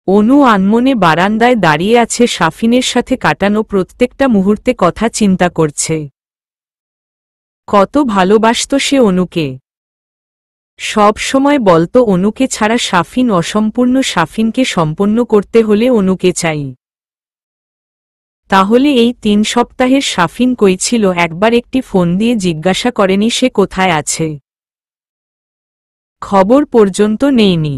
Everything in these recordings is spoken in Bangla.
অনু আনমনে বারান্দায় দাঁড়িয়ে আছে, শাফিনের সাথে কাটানো প্রত্যেকটা মুহূর্তে কথা চিন্তা করছে। কত ভালোবাসত সে অনুকে। সব সময় বলতো অনুকে ছাড়া শাফিন অসম্পূর্ণ, শাফিনকে সম্পন্ন করতে হলে অনুকে চাই। তাহলে এই 3 সপ্তাহের শাফিন কই ছিল? একবার একটি ফোন দিয়ে জিজ্ঞাসা করেনি সে কোথায় আছে? খবর পর্যন্ত নেয়নি।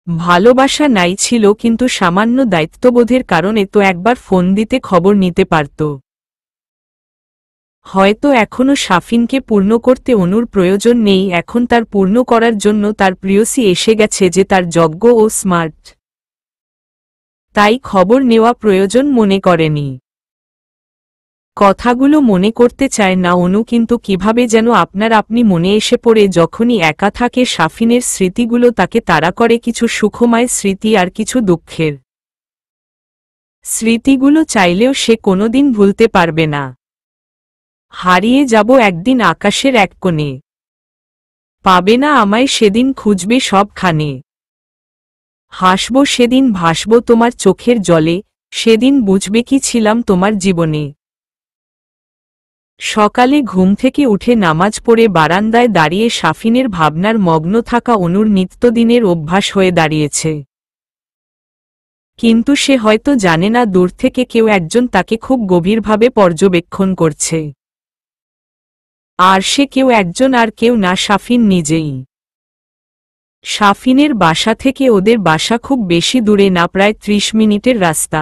ভালোবাসা নাই ছিল, কিন্তু সামান্য দায়িত্ববোধের কারণে তো একবার ফোন দিতে খবর নিতে পারত। হয়তো এখনো শাফিনকে পূর্ণ করতে অনুর প্রয়োজন নেই, এখন তার পূর্ণ করার জন্য তার প্রিয়সী এসে গেছে, যে তার যোগ্য ও স্মার্ট। তাই খবর নেওয়া প্রয়োজন মনে করেনি। কথাগুলো মনে করতে চায় না অনু, কিন্তু কিভাবে যেন আপনি মনে এসে পড়ে যখনই একা থাকে। শাফিনের স্মৃতিগুলো তাকে তাড়া করে, কিছু সুখময় স্মৃতি আর কিছু দুঃখের স্মৃতিগুলো চাইলেও সে কোনোদিন ভুলতে পারবে না। হারিয়ে যাব একদিন আকাশের এক কোণে, পাবে না আমায় সেদিন, খুঁজবে সবখানে। হাসব সেদিন, ভাসব তোমার চোখের জলে, সেদিন বুঝবে কি ছিলাম তোমার জীবনে। সকালে ঘুম থেকে উঠে নামাজ পড়ে বারান্দায় দাঁড়িয়ে শাফিনের ভাবনার মগ্ন থাকা অনুর নিত্যদিনের অভ্যাস হয়ে দাঁড়িয়েছে। কিন্তু সে হয়তো জানে না, দূর থেকে কেউ একজন তাকে খুব গভীরভাবে পর্যবেক্ষণ করছে। আর সে কেউ একজন আর কেউ না, শাফিন নিজেই। শাফিনের বাসা থেকে ওদের বাসা খুব বেশি দূরে না, প্রায় 30 মিনিটের রাস্তা।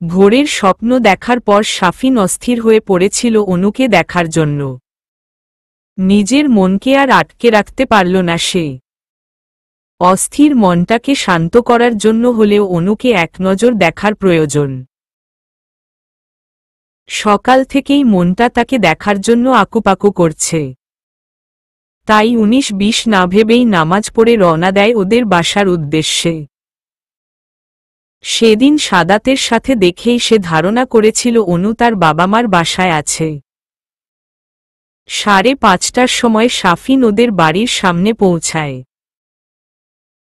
ভোরের স্বপ্ন দেখার পর শাফিন অস্থির হয়ে পড়েছিল অনুকে দেখার জন্য। নিজের মনকে আর আটকে রাখতে পারল না সে। অস্থির মনটাকে শান্ত করার জন্য হলেও অনুকে এক নজর দেখার প্রয়োজন। সকাল থেকেই মনটা তাকে দেখার জন্য আকুপাকু করছে। তাই 19-20 না ভেবেই নামাজ পড়ে রওনা দেয় ওদের বাসার উদ্দেশ্যে। সেদিন সাদাতের সাথে দেখেই সে ধারণা করেছিল অনু তার বাবা মার বাসায় আছে। 5:30টার সময় শাফিন ওদের বাড়ির সামনে পৌঁছায়।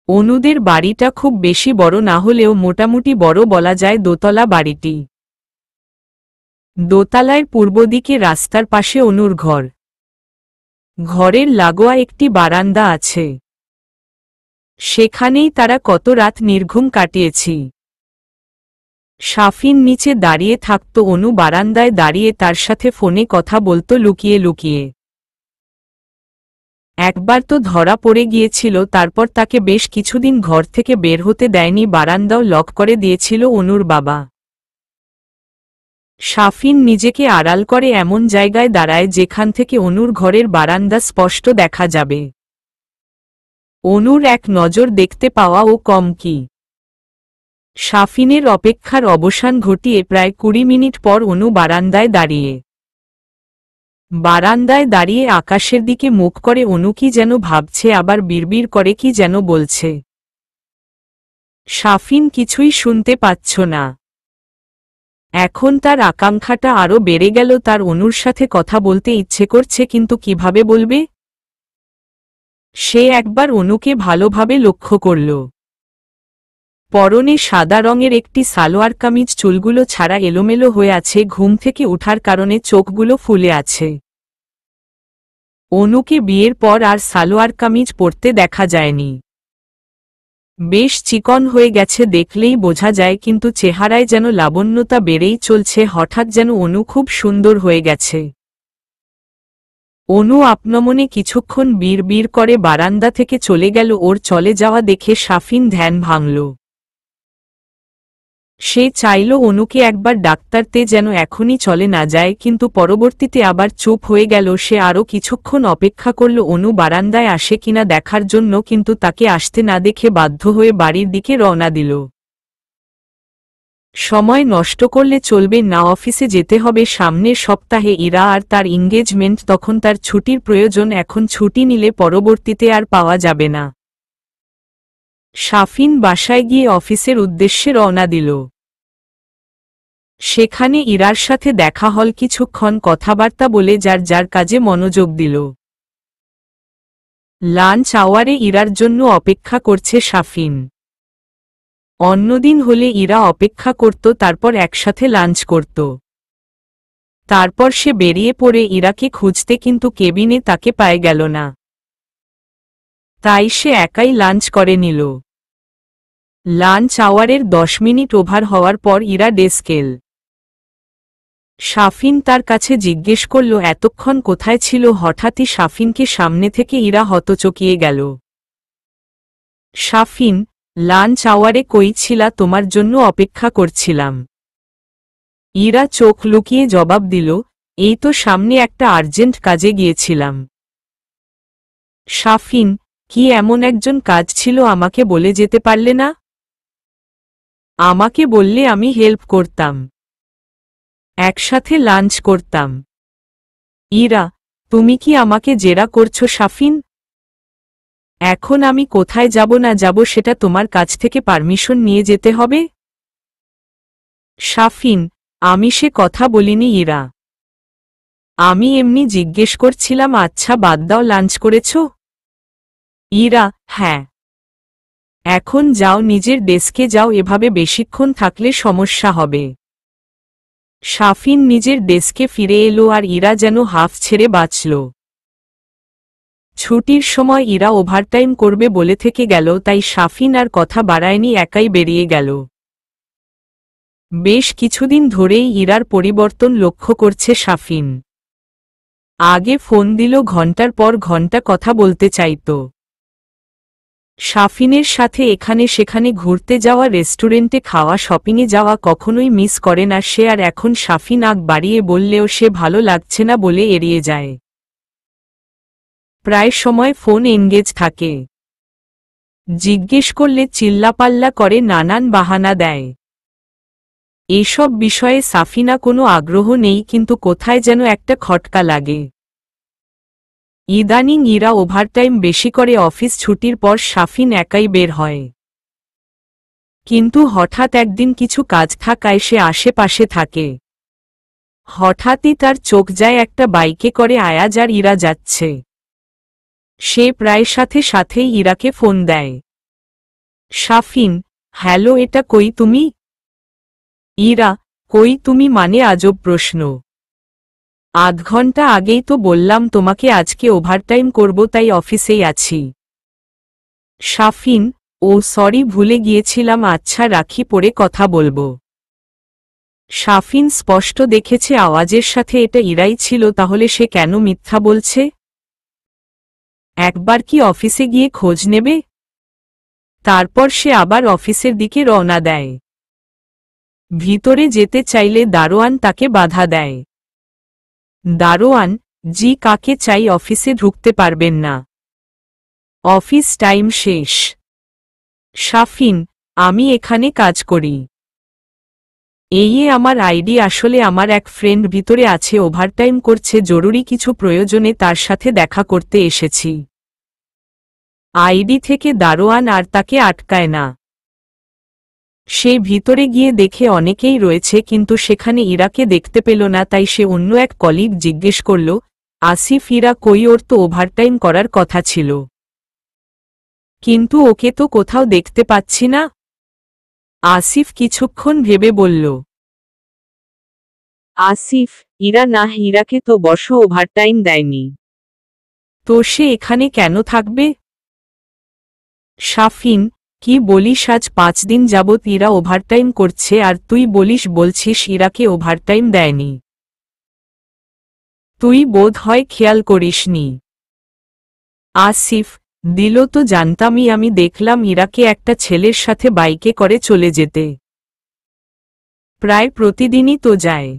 অনুদের বাড়িটা খুব বেশি বড় না হলেও মোটামুটি বড় বলা যায়। দোতলা বাড়িটি। দোতলায় পূর্ব দিকে রাস্তার পাশে অনুর ঘর। ঘরের লাগোয়া একটি বারান্দা আছে। সেখানেই তারা কত রাত নির্ঘুম কাটিয়েছি। শাফিন নিচে দাঁড়িয়ে থাকত, অনু বারান্দায় দাঁড়িয়ে তার সাথে ফোনে কথা বলতো লুকিয়ে লুকিয়ে। একবার তো ধরা পড়ে গিয়েছিল, তারপর তাকে বেশ কিছুদিন ঘর থেকে বের হতে দেয়নি, বারান্দাও লক করে দিয়েছিল অনুর বাবা। শাফিন নিজেকে আড়াল করে এমন জায়গায় দাঁড়ায় যেখান থেকে অনুর ঘরের বারান্দা স্পষ্ট দেখা যাবে। অনুর এক নজর দেখতে পাওয়া ও কম কি। শাফিনের অপেক্ষার অবসান ঘটিয়ে প্রায় 20 মিনিট পর অনু বারান্দায় দাঁড়িয়ে আকাশের দিকে মুখ করে অনু কি যেন ভাবছে, আবার বিড়বিড় করে কি যেন বলছে। শাফিন কিছুই শুনতে পাচ্ছ না। এখন তার আকাঙ্ক্ষাটা আরও বেড়ে গেল, তার অনুর সাথে কথা বলতে ইচ্ছে করছে, কিন্তু কিভাবে বলবে? সে একবার অনুকে ভালোভাবে লক্ষ্য করল। পরনে সাদা রঙের একটি সালোয়ার কামিজ, চুলগুলো ছাড়া এলোমেলো হয়ে আছে, ঘুম থেকে ওঠার কারণে চোখগুলো ফুলে আছে। অনুকে বিয়ের পর আর সালোয়ার কামিজ পরতে দেখা যায়নি। বেশ চিকন হয়ে গেছে, দেখলেই বোঝা যায়, কিন্তু চেহারায় যেন লাবণ্যতা বেড়েই চলছে। হঠাৎ যেন অনু খুব সুন্দর হয়ে গেছে। অনু আপনমনে কিছুক্ষণ বিড়বিড় করে বারান্দা থেকে চলে গেল। ওর চলে যাওয়া দেখে শাফিন ধ্যান ভাঙল। সে চাইল অনুকে একবার ডাক্তারতে যেন এখনই চলে না যায়, কিন্তু পরবর্তীতে আবার চুপ হয়ে গেল। সে আরও কিছুক্ষণ অপেক্ষা করল অনু বারান্দায় আসে কিনা দেখার জন্য, কিন্তু তাকে আসতে না দেখে বাধ্য হয়ে বাড়ির দিকে রওনা দিল। সময় নষ্ট করলে চলবে না, অফিসে যেতে হবে সামনের সপ্তাহে ইরা আর তার এঙ্গেজমেন্ট, তখন তার ছুটির প্রয়োজন। এখন ছুটি নিলে পরবর্তীতে আর পাওয়া যাবে না। শাফিন বাসায় গিয়ে অফিসের উদ্দেশ্যে রওনা দিল। সেখানে ইরার সাথে দেখা হল, কিছুক্ষণ কথাবার্তা বলে যার যার কাজে মনোযোগ দিল। লাঞ্চ আওয়ারে ইরার জন্য অপেক্ষা করছে সাফিন। অন্যদিন হলে ইরা অপেক্ষা করত, তারপর একসাথে লাঞ্চ করত। তারপর সে বেরিয়ে পড়ে ইরাকে খুঁজতে, কিন্তু কেবিনে তাকে পায়ে গেল না। তাই সে একাই লাঞ্চ করে নিল। লাঞ্চ আওয়ারের 10 মিনিট ওভার হওয়ার পর ইরা ডেস্কেল। সাফিন তার কাছে জিজ্ঞেস করল এতক্ষণ কোথায় ছিল। হঠাৎই সাফিনকে সামনে থেকে ইরা হতচকিয়ে গেল। সাফিন, লাঞ্চ আওয়ারে কই ছিলা? তোমার জন্য অপেক্ষা করছিলাম। ইরা চোখ লুকিয়ে জবাব দিল, এই তো সামনে একটা আর্জেন্ট কাজে গিয়েছিলাম। সাফিন, কি এমন একজন কাজ ছিল আমাকে বলে যেতে পারলে না? আমাকে বললে আমি হেল্প করতাম, একসাথে লাঞ্চ করতাম। ইরা, তুমি কি আমাকে জেরা করছো সাফিন? এখন আমি কোথায় যাব না যাব সেটা তোমার কাছ থেকে পারমিশন নিয়ে যেতে হবে? সাফিন, আমি সে কথা বলিনি ইরা। আমি এমনি জিজ্ঞেস করছিলাম। আচ্ছা বাদ দাও, লাঞ্চ করেছ? ইরা, হ্যাঁ। এখন যাও, নিজের ডেস্কে যাও, এভাবে বেশিক্ষণ থাকলে সমস্যা হবে। সাফিন নিজের ডেস্কে ফিরে এলো আর ইরা যেন হাফ ছেড়ে বাঁচল। ছুটির সময় ইরা ওভারটাইম করবে বলে থেকে গেল, তাই সাফিন আর কথা বাড়ায়নি, একাই বেরিয়ে গেল। বেশ কিছুদিন ধরেই ইরার পরিবর্তন লক্ষ্য করছে সাফিন। আগে ফোন দিল ঘন্টার পর ঘন্টা কথা বলতে চাইত। সাফিনের সাথে এখানে সেখানে ঘুরতে যাওয়া, রেস্টুরেন্টে খাওয়া, শপিংয়ে যাওয়া কখনোই মিস করে না সে। আর এখন সাফিন আগ বাড়িয়ে বললেও সে ভালো লাগছে না বলে এড়িয়ে যায়। প্রায় সময় ফোন এনগেজ থাকে। জিজ্ঞেস করলে চিল্লাপাল্লা করে, নানান বাহানা দেয়। এসব বিষয়ে সাফিনা কোনো আগ্রহ নেই, কিন্তু কোথায় যেন একটা খটকা লাগে। ইদানিং ইরা ওভারটাইম বেশি করে। অফিস ছুটির পর সাফিন একাই বের হয়। কিন্তু হঠাৎ একদিন কিছু কাজ থাকায় সে আশেপাশে থাকে। হঠাৎই তার চোখ যায় একটা বাইকে করে আয়াজ আর ইরা যাচ্ছে। সে প্রায় সাথে সাথেই ইরাকে ফোন দেয়। সাফিন, হ্যালো, এটা কই তুমি? ইরা, কই তুমি মানে? আজব প্রশ্ন। আধ ঘন্টা আগেই তো বললাম তোমাকে আজকে ওভারটাইম করব, তাই অফিসেই আছি। সাফিন, ও সরি, ভুলে গিয়েছিলাম। আচ্ছা রাখি, পরে কথা বলবো। সাফিন স্পষ্ট দেখেছে আওয়াজের সাথে এটা ইরাই ছিল, তাহলে সে কেন মিথ্যা বলছে? একবার কি অফিসে গিয়ে খোঁজ নেবে? তারপর সে আবার অফিসের দিকে রওনা দেয়। ভিতরে যেতে চাইলে দারোয়ান তাকে বাধা দেয়। দারোয়ান, জি, কাকে চাই? অফিসে ঢুকতে পারবেন না, অফিস টাইম শেষ। সাফিন, আমি এখানে কাজ করি। এই আমার আইডি। আসলে আমার এক ফ্রেন্ড ভিতরে আছে, ওভারটাইম করছে, জরুরি কিছু প্রয়োজনে তার সাথে দেখা করতে এসেছি। আইডি থেকে দারোয়ান আর তাকে আটকায় না। সে ভিতরে গিয়ে দেখে অনেকেই রয়েছে, কিন্তু সেখানে ইরাকে দেখতে পেল না। তাই সে অন্য এক কলিগ জিজ্ঞেস করল, আসিফ, ইরা কই? ওর তো ওভারটাইম করার কথা ছিল, কিন্তু ওকে তো কোথাও দেখতে পাচ্ছি না। আসিফ কিছুক্ষণ ভেবে বলল, আসিফ, ইরা না, ইরাকে তো বসো ওভারটাইম দেয়নি। তো সে এখানে কেন থাকবে? সাফিন, কি বলিস? আজ 5 দিন যাবৎ ইরা ওভারটাইম করছে, আর তুই বলছিস ইরাকে ওভারটাইম দেয়নি। তুই বোধ হয় খেয়াল করিসনি। আসিফ, দিল তো জানতামই। আমি দেখলাম ইরাকে একটা ছেলের সাথে বাইকে করে চলে যেতে। প্রায় প্রতিদিনই তো যায়।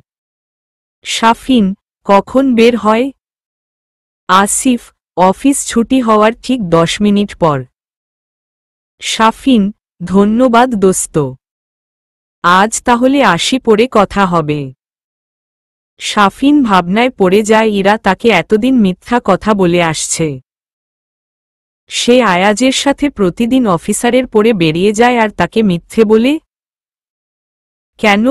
সাফিন, কখন বের হয়? আসিফ, অফিস ছুটি হওয়ার ঠিক 10 মিনিট পর। সাফিন, ধন্যবাদ দোস্ত। আজ তাহলে আসি, পরে কথা হবে। সাফিন ভাবনায় পড়ে যায়, ইরা তাকে এতদিন মিথ্যা কথা বলে আসছে। সে আয়াজের সাথে প্রতিদিন অফিসারের পরে বেরিয়ে যায় আর তাকে মিথ্যে বলে। কেন?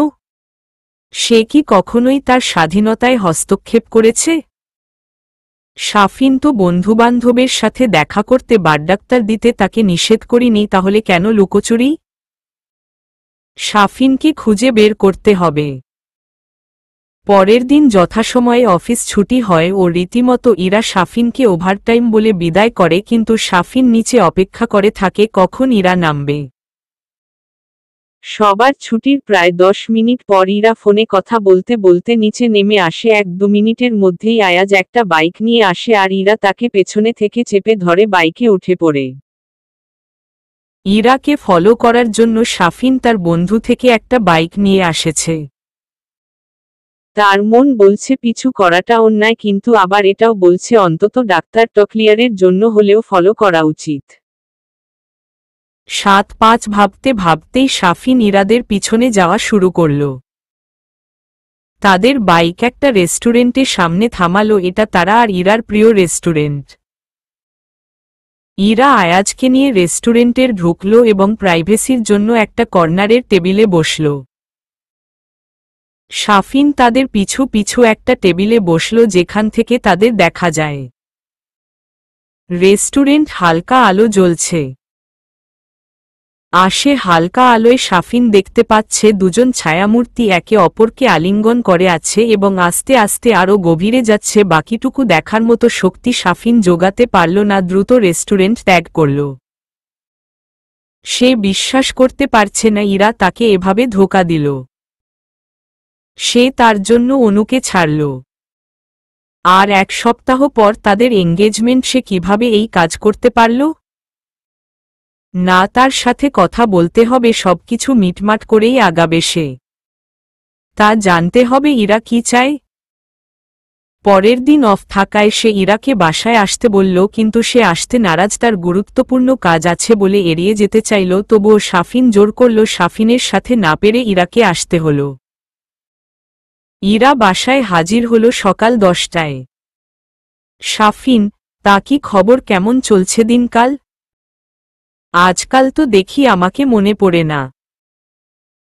সে কি কখনোই তার স্বাধীনতায় হস্তক্ষেপ করেছে? সাফিন তো বন্ধুবান্ধবের সাথে দেখা করতে বাড্ডাক্তার দিতে তাকে নিষেধ করিনি, তাহলে কেন লুকোচুরি? সাফিনকে খুঁজে বের করতে হবে। পরের দিন যথাসময়ে অফিস ছুটি হয় ও রীতিমতো ইরা সাফিনকে ওভারটাইম বলে বিদায় করে, কিন্তু সাফিন নিচে অপেক্ষা করে থাকে কখন ইরা নামবে। সবার ছুটির প্রায় 10 মিনিট পর ইরা ফোনে কথা বলতে বলতে নিচে নেমে আসে। 1-2 মিনিটের মধ্যেই আয়াজ একটা বাইক নিয়ে আসে আর ইরা তাকে পেছনে থেকে চেপে ধরে বাইকে উঠে পড়ে। ইরাকে ফলো করার জন্য সাফিন তার বন্ধু থেকে একটা বাইক নিয়ে আসেছে। তার মন বলছে পিছু করাটা অন্যায়, কিন্তু আবার এটাও বলছে অন্তত ডাক্তার টকলিয়ারের জন্য হলেও ফলো করা উচিত। 7-5 ভাবতে ভাবতেই সাফিন ইরাদের পিছনে যাওয়া শুরু করল। তাদের বাইক একটা রেস্টুরেন্টের সামনে থামালো। এটা তারা আর ইরার প্রিয় রেস্টুরেন্ট। ইরা আয়াজকে নিয়ে রেস্টুরেন্টের ঢুকল এবং প্রাইভেসির জন্য একটা কর্নারের টেবিলে বসল। সাফিন তাদের পিছু পিছু একটা টেবিলে বসল যেখান থেকে তাদের দেখা যায়। রেস্টুরেন্ট হালকা আলো জ্বলছে। হালকা আলোয় সাফিন দেখতে পাচ্ছে দুজন ছায়ামূর্তি একে অপরকে আলিঙ্গন করে আছে এবং আস্তে আস্তে আরও গভীরে যাচ্ছে। বাকিটুকু দেখার মতো শক্তি সাফিন জোগাতে পারল না, দ্রুত রেস্টুরেন্ট ত্যাগ করল। সে বিশ্বাস করতে পারছে না ইরা তাকে এভাবে ধোঁকা দিল। সে তার জন্য অনুকে ছাড়ল। আর 1 সপ্তাহ পর তাদের এঙ্গেজমেন্ট। সে কিভাবে এই কাজ করতে পারল? না, তার সাথে কথা বলতে হবে, সবকিছু মিটমাট করেই আগাবে সে। তা জানতে হবে ইরা কি চায়। পরের দিন অফ থাকায় সে ইরাকে বাসায় আসতে বলল, কিন্তু সে আসতে নারাজ। তার গুরুত্বপূর্ণ কাজ আছে বলে এড়িয়ে যেতে চাইল, তবুও সাফিন জোর করল। সাফিনের সাথে না পেরে ইরাকে আসতে হল। ইরা বাসায় হাজির হল সকাল 10টায়। সাফিন, তা কি খবর, কেমন চলছে দিনকাল? আজকাল তো দেখি আমাকে মনে পড়ে না।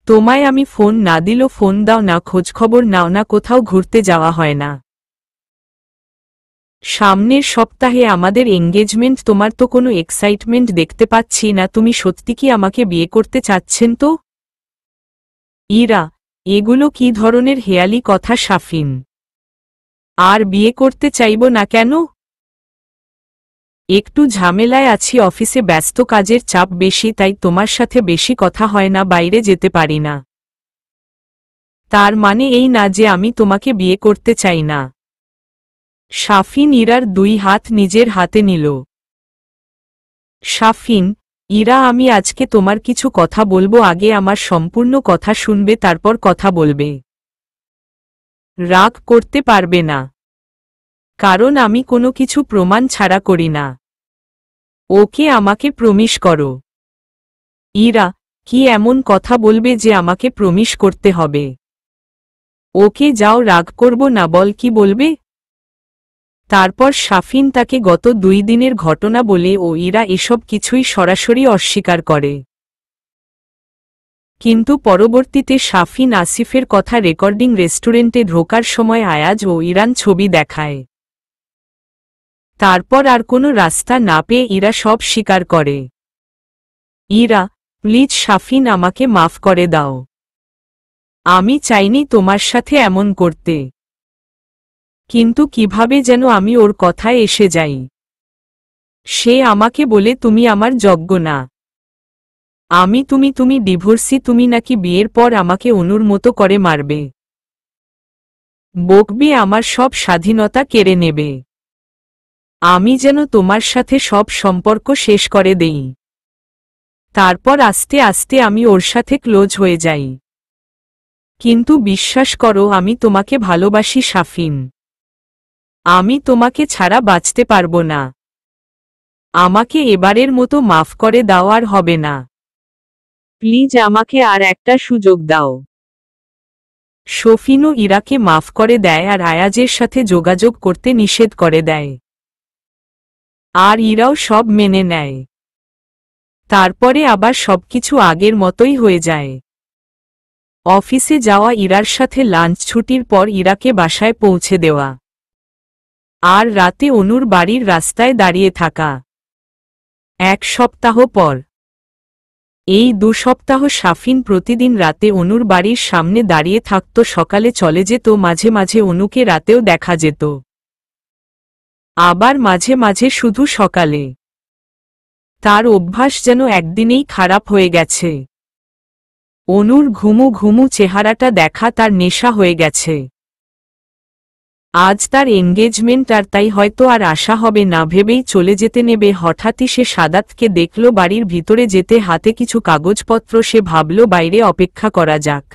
তোমায় আমি ফোন না দিল ফোন দাও না, খোঁজখবর নাও না, কোথাও ঘুরতে যাওয়া হয় না। সামনের সপ্তাহে আমাদের এঙ্গেজমেন্ট, তোমার তো কোনো এক্সাইটমেন্ট দেখতে পাচ্ছি না। তুমি সত্যি কি আমাকে বিয়ে করতে চাচ্ছেন তো? ইরা, এগুলো কি ধরনের হেয়ালি কথা সাফিন? আর বিয়ে করতে চাইব না কেন? একটু ঝামেলায় আছি, অফিসে ব্যস্ত, কাজের চাপ বেশি, তাই তোমার সাথে বেশি কথা হয় না, বাইরে যেতে পারি না। তার মানে এই না যে আমি তোমাকে বিয়ে করতে চাই না। সাফিন ইরার 2 হাত নিজের হাতে নিল। সাফিন, ইরা, আমি আজকে তোমার কিছু কথা বলবো, আগে আমার সম্পূর্ণ কথা শুনবে, তারপর কথা বলবে। রাগ করতে পারবে না, কারণ আমি কোনো কিছু প্রমাণ ছাড়া করি না। ওকে, আমাকে প্রমিস করো। ইরা, কি এমন কথা বলবে যে আমাকে প্রমিস করতে হবে? ওকে যাও, রাগ করব না, বল কি বলবে। তারপর সাফিন তাকে গত 2 দিনের ঘটনা বলে ও ইরা এসব কিছুই সরাসরি অস্বীকার করে। কিন্তু পরবর্তীতে সাফিন আসিফের কথা রেকর্ডিং রেস্টুরেন্টে ঢোকার সময় আয়াজ ও ইরান ছবি দেখায়। তারপর আর কোনো রাস্তা না পেয়ে ইরা সব স্বীকার করে। ইরা, প্লিজ সাফিন, আমাকে মাফ করে দাও। আমি চাইনি তোমার সাথে এমন করতে, কিন্তু কিভাবে যেন আমি ওর কথায় এসে যাই। সে আমাকে বলে তুমি আমার যোগ্য না। আমি তুমি ডিভোর্সি, তুমি নাকি বিয়ের পর আমাকে অনুর মতো করে মারবে, বকবে, আমার সব স্বাধীনতা কেড়ে নেবে। আমি যেন তোমার সাথে সব সম্পর্ক শেষ করে দেই। তারপর আস্তে আস্তে আমি ওর সাথে ক্লোজ হয়ে যাই। কিন্তু বিশ্বাস করো, আমি তোমাকে ভালোবাসি সাফিন। আমি তোমাকে ছাড়া বাঁচতে পারবো না। আমাকে এবারের মতো মাফ করে দাও, আর হবে না। প্লিজ আমাকে আর একটা সুযোগ দাও। শফিনও ইরাকে মাফ করে দেয় আর আয়াজের সাথে যোগাযোগ করতে নিষেধ করে দেয়। আর ইরাও সব মেনে নেয়। তারপরে আবার সবকিছু আগের মতোই হয়ে যায়। অফিসে যাওয়া ইরার সাথে লাঞ্চ, ছুটির পর ইরাকে বাসায় পৌঁছে দেওয়া। আর রাতে অনুর বাড়ির রাস্তায় দাঁড়িয়ে থাকা। 1 সপ্তাহ পর। এই 2 সপ্তাহ শাফিন প্রতিদিন রাতে অনুর বাড়ির সামনে দাঁড়িয়ে থাকত, সকালে চলে যেত, মাঝে মাঝে অনুকে রাতেও দেখা যেত, আবার মাঝে মাঝে শুধু সকালে। তার অভ্যাস যেন একদিনেই খারাপ হয়ে গেছে। অনুর ঘুমু ঘুমু চেহারাটা দেখা তার নেশা হয়ে গেছে। আজ তার এনগেজমেন্ট, আর তাই হয়তো আর আশা হবে না ভেবেই চলে যেতে নেবে। হঠাৎই সে সাদাতকে দেখল বাড়ির ভিতরে যেতে, হাতে কিছু কাগজপত্র। সে ভাবল বাইরে অপেক্ষা করা যাক,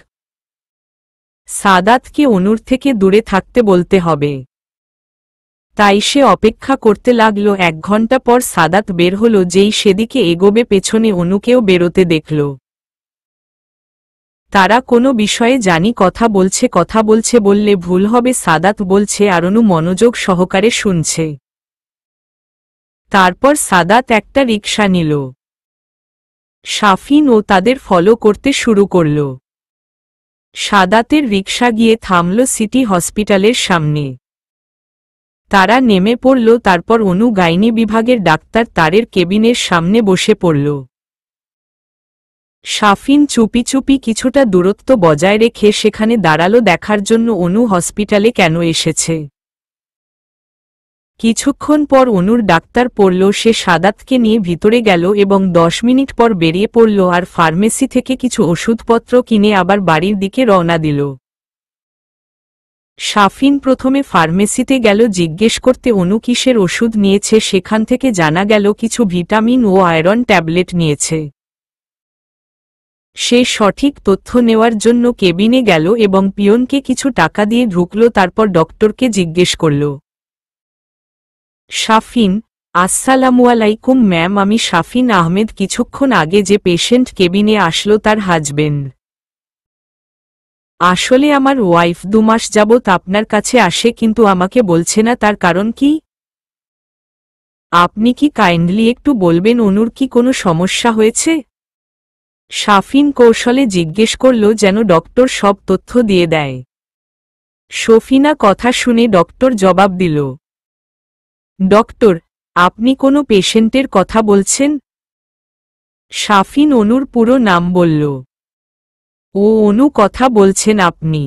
সাদাতকে অনুর থেকে দূরে থাকতে বলতে হবে। তাই সে অপেক্ষা করতে লাগল। 1 ঘন্টা পর সাদাত বের হল। যেই সেদিকে এগোবে পেছনে অনুকেও বেরোতে দেখল। তারা কোনো বিষয়ে জানি কথা বলছে বললে ভুল হবে। সাদাত বলছে আর অনু মনোযোগ সহকারে শুনছে। তারপর সাদাত একটা রিকশা নিল। শাফিন ও তাদের ফলো করতে শুরু করল। সাদাতের রিকশা গিয়ে থামল সিটি হসপিটালের সামনে। তারা নেমে পড়ল। তারপর অনু গাইনি বিভাগের ডাক্তার তারের কেবিনের সামনে বসে পড়ল। শাফিন চুপি চুপি কিছুটা দূরত্ব বজায় রেখে সেখানে দাঁড়ালো দেখার জন্য অনু হসপিটালে কেন এসেছে। কিছুক্ষণ পর অনুর ডাক্তার পড়ল। সে সাদাতকে নিয়ে ভিতরে গেল এবং 10 মিনিট পর বেরিয়ে পড়ল আর ফার্মেসি থেকে কিছু ওষুধপত্র কিনে আবার বাড়ির দিকে রওনা দিল। শাফিন প্রথমে ফার্মেসিতে গেল জিজ্ঞেস করতে অনু কিসের ওষুধ নিয়েছে। সেখান থেকে জানা গেল কিছু ভিটামিন ও আয়রন ট্যাবলেট নিয়েছে। সে সঠিক তথ্য নেওয়ার জন্য কেবিনে গেল এবং পিয়নকে কিছু টাকা দিয়ে ঢুকল। তারপর ডক্টরকে জিজ্ঞেস করল, শাফিন, আসসালামু আলাইকুম ম্যাম, আমি শাফিন আহমেদ। কিছুক্ষণ আগে যে পেশেন্ট কেবিনে আসলো তার হাজবেন্ড। আসলে আমার ওয়াইফ 2 মাস যাবত আপনার কাছে আসে, কিন্তু আমাকে বলছে না, তার কারণ কি? আপনি কি কাইন্ডলি একটু বলবেন অনুর কি কোনো সমস্যা হয়েছে? শাফিন কৌশলে জিজ্ঞেস করল যেন ডক্টর সব তথ্য দিয়ে দেয়। শফিনা কথা শুনে ডক্টর জবাব দিল, ডক্টর, আপনি কোনো পেশেন্টের কথা বলছেন? শাফিন অনুর পুরো নাম বলল। ও অনু কথা বলছেন আপনি?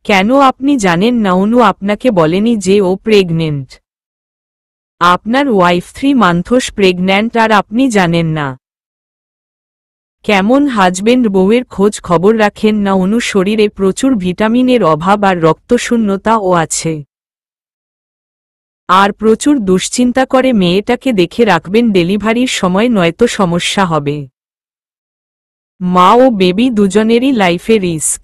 কেন আপনি জানেন না অনু আপনাকে বলেনি যে ও প্রেগনেন্ট? আপনার ওয়াইফ 3 মান্থস প্রেগন্যান্ট আর আপনি জানেন না? কেমন হাজবেন্ড বউয়ের খোঁজ খবর রাখেন না? অনু শরীরে প্রচুর ভিটামিনের অভাব আর রক্তশূন্যতাও আছে, আর প্রচুর দুশ্চিন্তা করে। মেয়েটাকে দেখে রাখবেন ডেলিভারির সময়, নয়তো সমস্যা হবে। মা ও বেবি দুজনেরই লাইফে রিস্ক।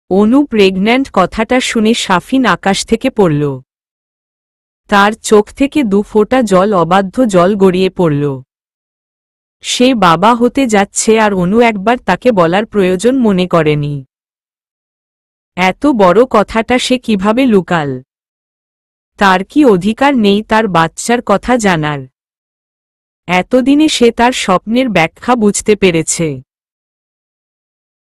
অনু প্রেগন্যান্ট কথাটা শুনে শাফিন আকাশ থেকে পড়ল। তার চোখ থেকে 2 ফোঁটা জল, অবাধ্য জল গড়িয়ে পড়ল। সে বাবা হতে যাচ্ছে আর অনু একবার তাকে বলার প্রয়োজন মনে করেনি। এত বড় কথাটা সে কিভাবে লুকাল? তার কি অধিকার নেই তার বাচ্চার কথা জানার? এতদিনে সে তার স্বপ্নের ব্যাখ্যা বুঝতে পেরেছে।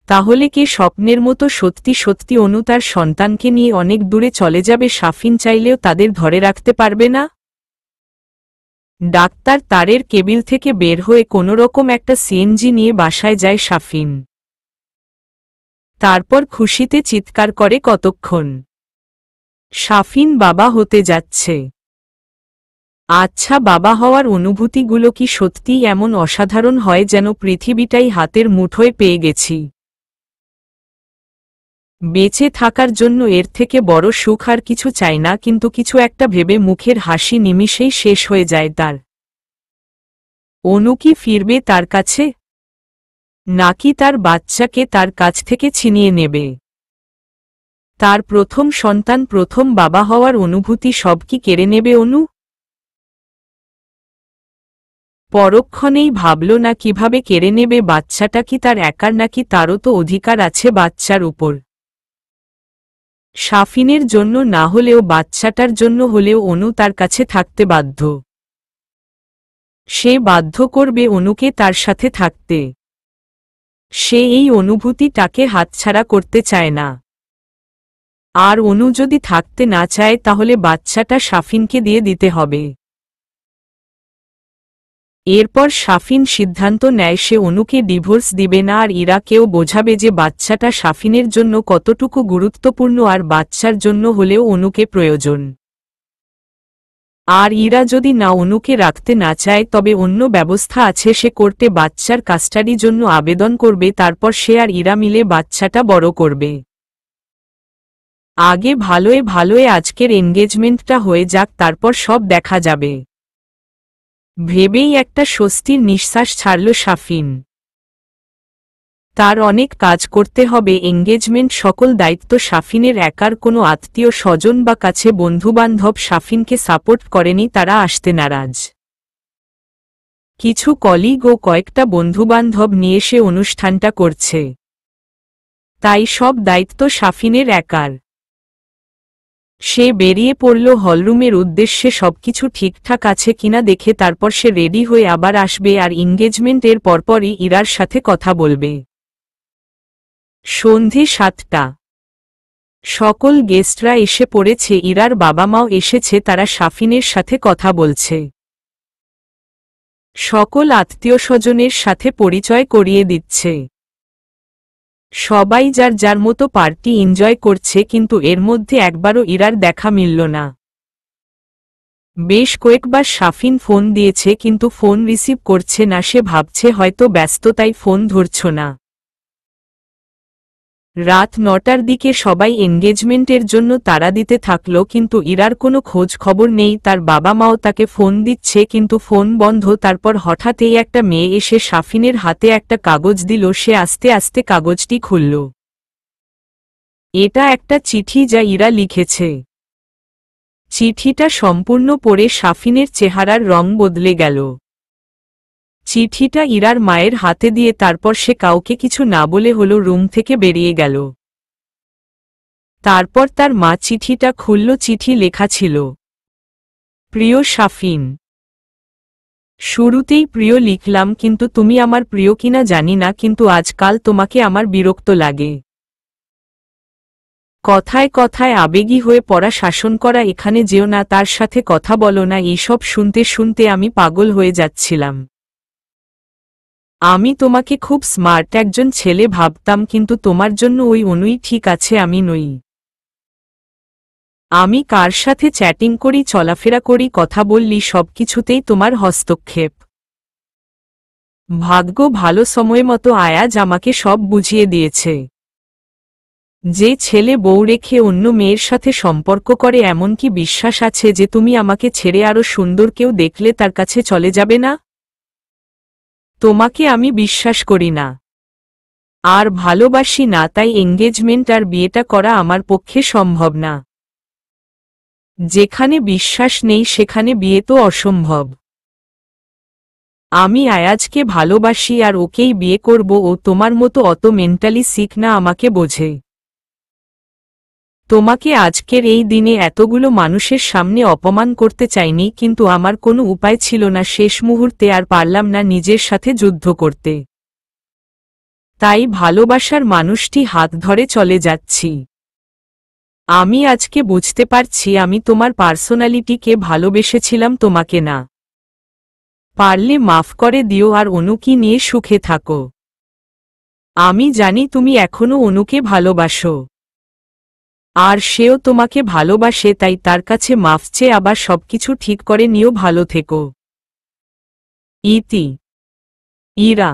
তাহলে কি স্বপ্নের মতো সত্যি সত্যি অনু তার সন্তানকে নিয়ে অনেক দূরে চলে যাবে? শাফিন চাইলেও তাদের ধরে রাখতে পারবে না। ডাক্তার তারের কেবিল থেকে বের হয়ে কোনোরকম একটা সিএনজি নিয়ে বাসায় যায় শাফিন। তারপর খুশিতে চিৎকার করে কতক্ষণ। শাফিন বাবা হতে যাচ্ছে। আচ্ছা, বাবা হওয়ার অনুভূতিগুলো কি সত্যিই এমন অসাধারণ হয় যেন পৃথিবীটাই হাতের মুঠোয় পেয়ে গেছি? বেঁচে থাকার জন্য এর থেকে বড় সুখ আর কিছু চাই না, কিন্তু কিছু একটা ভেবে মুখের হাসি নিমিষেই শেষ হয়ে যায় তার। অনু কি ফিরবে তার কাছে, নাকি তার বাচ্চাকে তার কাছ থেকে ছিনিয়ে নেবে? তার প্রথম সন্তান, প্রথম বাবা হওয়ার অনুভূতি সব কি কেড়ে নেবে অনু? পরক্ষণেই ভাবল না কিভাবে কেড়ে নেবে। বাচ্চাটা কি তার একার, নাকি তারও তো অধিকার আছে বাচ্চার উপর? শাফিনের জন্য না হলেও বাচ্চাটার জন্য হলেও অনু তার কাছে থাকতে বাধ্য। সে বাধ্য করবে অনুকে তার সাথে থাকতে। সে এই অনুভূতিটাকে হাতছাড়া করতে চায় না। আর অনু যদি থাকতে না চায় তাহলে বাচ্চাটা শাফিনকে দিয়ে দিতে হবে। এরপর শাফিন সিদ্ধান্ত নেয় সে অনুকে ডিভোর্স দিবে না আর ইরাকেও বোঝাবে যে বাচ্চাটা শাফিনের জন্য কতটুকু গুরুত্বপূর্ণ আর বাচ্চার জন্য হলেও অনুকে প্রয়োজন। আর ইরা যদি না অনুকে রাখতে না চায় তবে অন্য ব্যবস্থা আছে, সে কোর্টে বাচ্চার কাস্টাডির জন্য আবেদন করবে, তারপর সে আর ইরা মিলে বাচ্চাটা বড় করবে। আগে ভালোয় ভালোয় আজকের এনগেজমেন্টটা হয়ে যাক, তারপর সব দেখা যাবে ভেবেই একটা স্বস্তির নিঃশ্বাস ছাড়ল শাফিন। তার অনেক কাজ করতে হবে, এনগেজমেন্ট সকল দায়িত্ব শাফিনের একার, কোনো আত্মীয় স্বজন বা কাছে বন্ধুবান্ধব শাফিনকে সাপোর্ট করেনি, তারা আসতে নারাজ। কিছু কলিগ ও কয়েকটা বন্ধুবান্ধব নিয়ে সে অনুষ্ঠানটা করছে, তাই সব দায়িত্ব শাফিনের একার। সে বেরিয়ে পড়ল হলরুমের উদ্দেশ্যে, সবকিছু ঠিকঠাক আছে কিনা দেখে তারপর সে রেডি হয়ে আবার আসবে আর এনগেজমেন্টের পরপরই ইরার সাথে কথা বলবে। সন্ধে 7টা। সকল গেস্টরা এসে পড়েছে, ইরার বাবা মাও এসেছে, তারা শাফিনের সাথে কথা বলছে। সকল আত্মীয় স্বজনের সাথে পরিচয় করিয়ে দিচ্ছে। সবাই যার যার মতো পার্টি এনজয় করছে, কিন্তু এর মধ্যে একবারও ইরার দেখা মিলল না। বেশ কয়েকবার শাফিন ফোন দিয়েছে কিন্তু ফোন রিসিভ করছে না, সে ভাবছে হয়তো ব্যস্ত তাই ফোন ধরছ না। রাত 9টার দিকে সবাই এনগেজমেন্টের জন্য তাড়া দিতে থাকলো, কিন্তু ইরার কোনো খোঁজ খবর নেই। তার বাবা মাও তাকে ফোন দিচ্ছে কিন্তু ফোন বন্ধ। তারপর হঠাৎই একটা মেয়ে এসে শাফিনের হাতে একটা কাগজ দিল, সে আস্তে আস্তে কাগজটি খুলল। এটা একটা চিঠি যা ইরা লিখেছে। চিঠিটা সম্পূর্ণ পড়ে শাফিনের চেহারার রং বদলে গেল। চিঠিটা ইরার মায়ের হাতে দিয়ে তারপর সে কাউকে কিছু না বলে হলো রুম থেকে বেরিয়ে গেল। তারপর তার মা চিঠিটা খুলল, চিঠি লেখা ছিল, প্রিয় শাফিন, শুরুতেই প্রিয় লিখলাম, কিন্তু তুমি আমার প্রিয় কিনা জানি না, কিন্তু আজকাল তোমাকে আমার বিরক্ত লাগে। কথায় কথায় আবেগী হয়ে পড়া, শাসন করা, এখানে যেও না, তার সাথে কথা বলো না, এইসব শুনতে শুনতে আমি পাগল হয়ে যাচ্ছিলাম। আমি তোমাকে খুব স্মার্ট একজন ছেলে ভাবতাম, কিন্তু তোমার জন্য ওই অনুই ঠিক আছে, আমি নই। আমি কার সাথে চ্যাটিং করি, চলাফেরা করি, কথা বললি, সবকিছুতেই তোমার হস্তক্ষেপ। ভাগ্য ভালো, সময় মতো আয়াজ আমাকে সব বুঝিয়ে দিয়েছে। যে ছেলে বউ রেখে অন্য মেয়ের সাথে সম্পর্ক করে, এমনকি বিশ্বাস আছে যে তুমি আমাকে ছেড়ে আরো সুন্দর কেউ দেখলে তার কাছে চলে যাবে না? তোমাকে আমি বিশ্বাস করি না আর ভালোবাসি না, তাই এঙ্গেজমেন্ট আর বিয়েটা করা আমার পক্ষে সম্ভব না। যেখানে বিশ্বাস নেই সেখানে বিয়ে তো অসম্ভব। আমি আয়াজকে ভালোবাসি আর ওকেই বিয়ে করব, ও তোমার মতো অত মেন্টালি সিক না, আমাকে বোঝে। তোমাকে আজকের এই দিনে এতগুলো মানুষের সামনে অপমান করতে চাইনি, কিন্তু আমার কোনো উপায় ছিল না, শেষ মুহূর্তে আর পারলাম না নিজের সাথে যুদ্ধ করতে। তাই ভালোবাসার মানুষটি হাত ধরে চলে যাচ্ছি। আমি আজকে বুঝতে পারছি আমি তোমার পার্সোনালিটিকে ভালোবেসেছিলাম, তোমাকে না। পারলে মাফ করে দিও আর অনুকে নিয়ে সুখে থাকো। আমি জানি তুমি এখনো অনুকে ভালোবাসো আর সেও তোমাকে ভালোবাসে, তাই তার কাছে মাফ চেয়ে আবার সবকিছু ঠিক করে নিও, ভালো থেকো। ইতি, ইরা।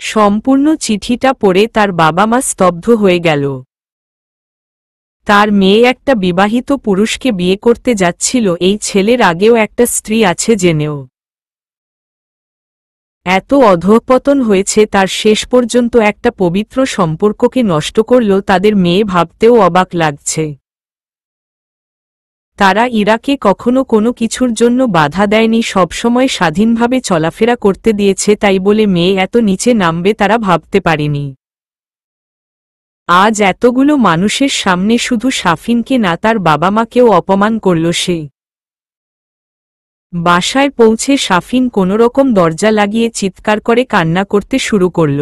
সম্পূর্ণ চিঠিটা পড়ে তার বাবা মা স্তব্ধ হয়ে গেল। তার মেয়ে একটা বিবাহিত পুরুষকে বিয়ে করতে যাচ্ছিল, এই ছেলের আগেও একটা স্ত্রী আছে জেনেও এত অধঃপতন হয়েছে, তার শেষ পর্যন্ত একটা পবিত্র সম্পর্ককে নষ্ট করল। তাদের মেয়ে ভাবতেও অবাক লাগছে। তারা ইরাকে কখনো কোনো কিছুর জন্য বাধা দেয়নি, সবসময় স্বাধীনভাবে চলাফেরা করতে দিয়েছে, তাই বলে মেয়ে এত নিচে নামবে তারা ভাবতে পারেনি। আজ এতগুলো মানুষের সামনে শুধু শাফিনকে না, তার বাবা মাকেও অপমান করল সে। বাসায় পৌঁছে শাফিন কোনোরকম দরজা লাগিয়ে চিৎকার করে কান্না করতে শুরু করল।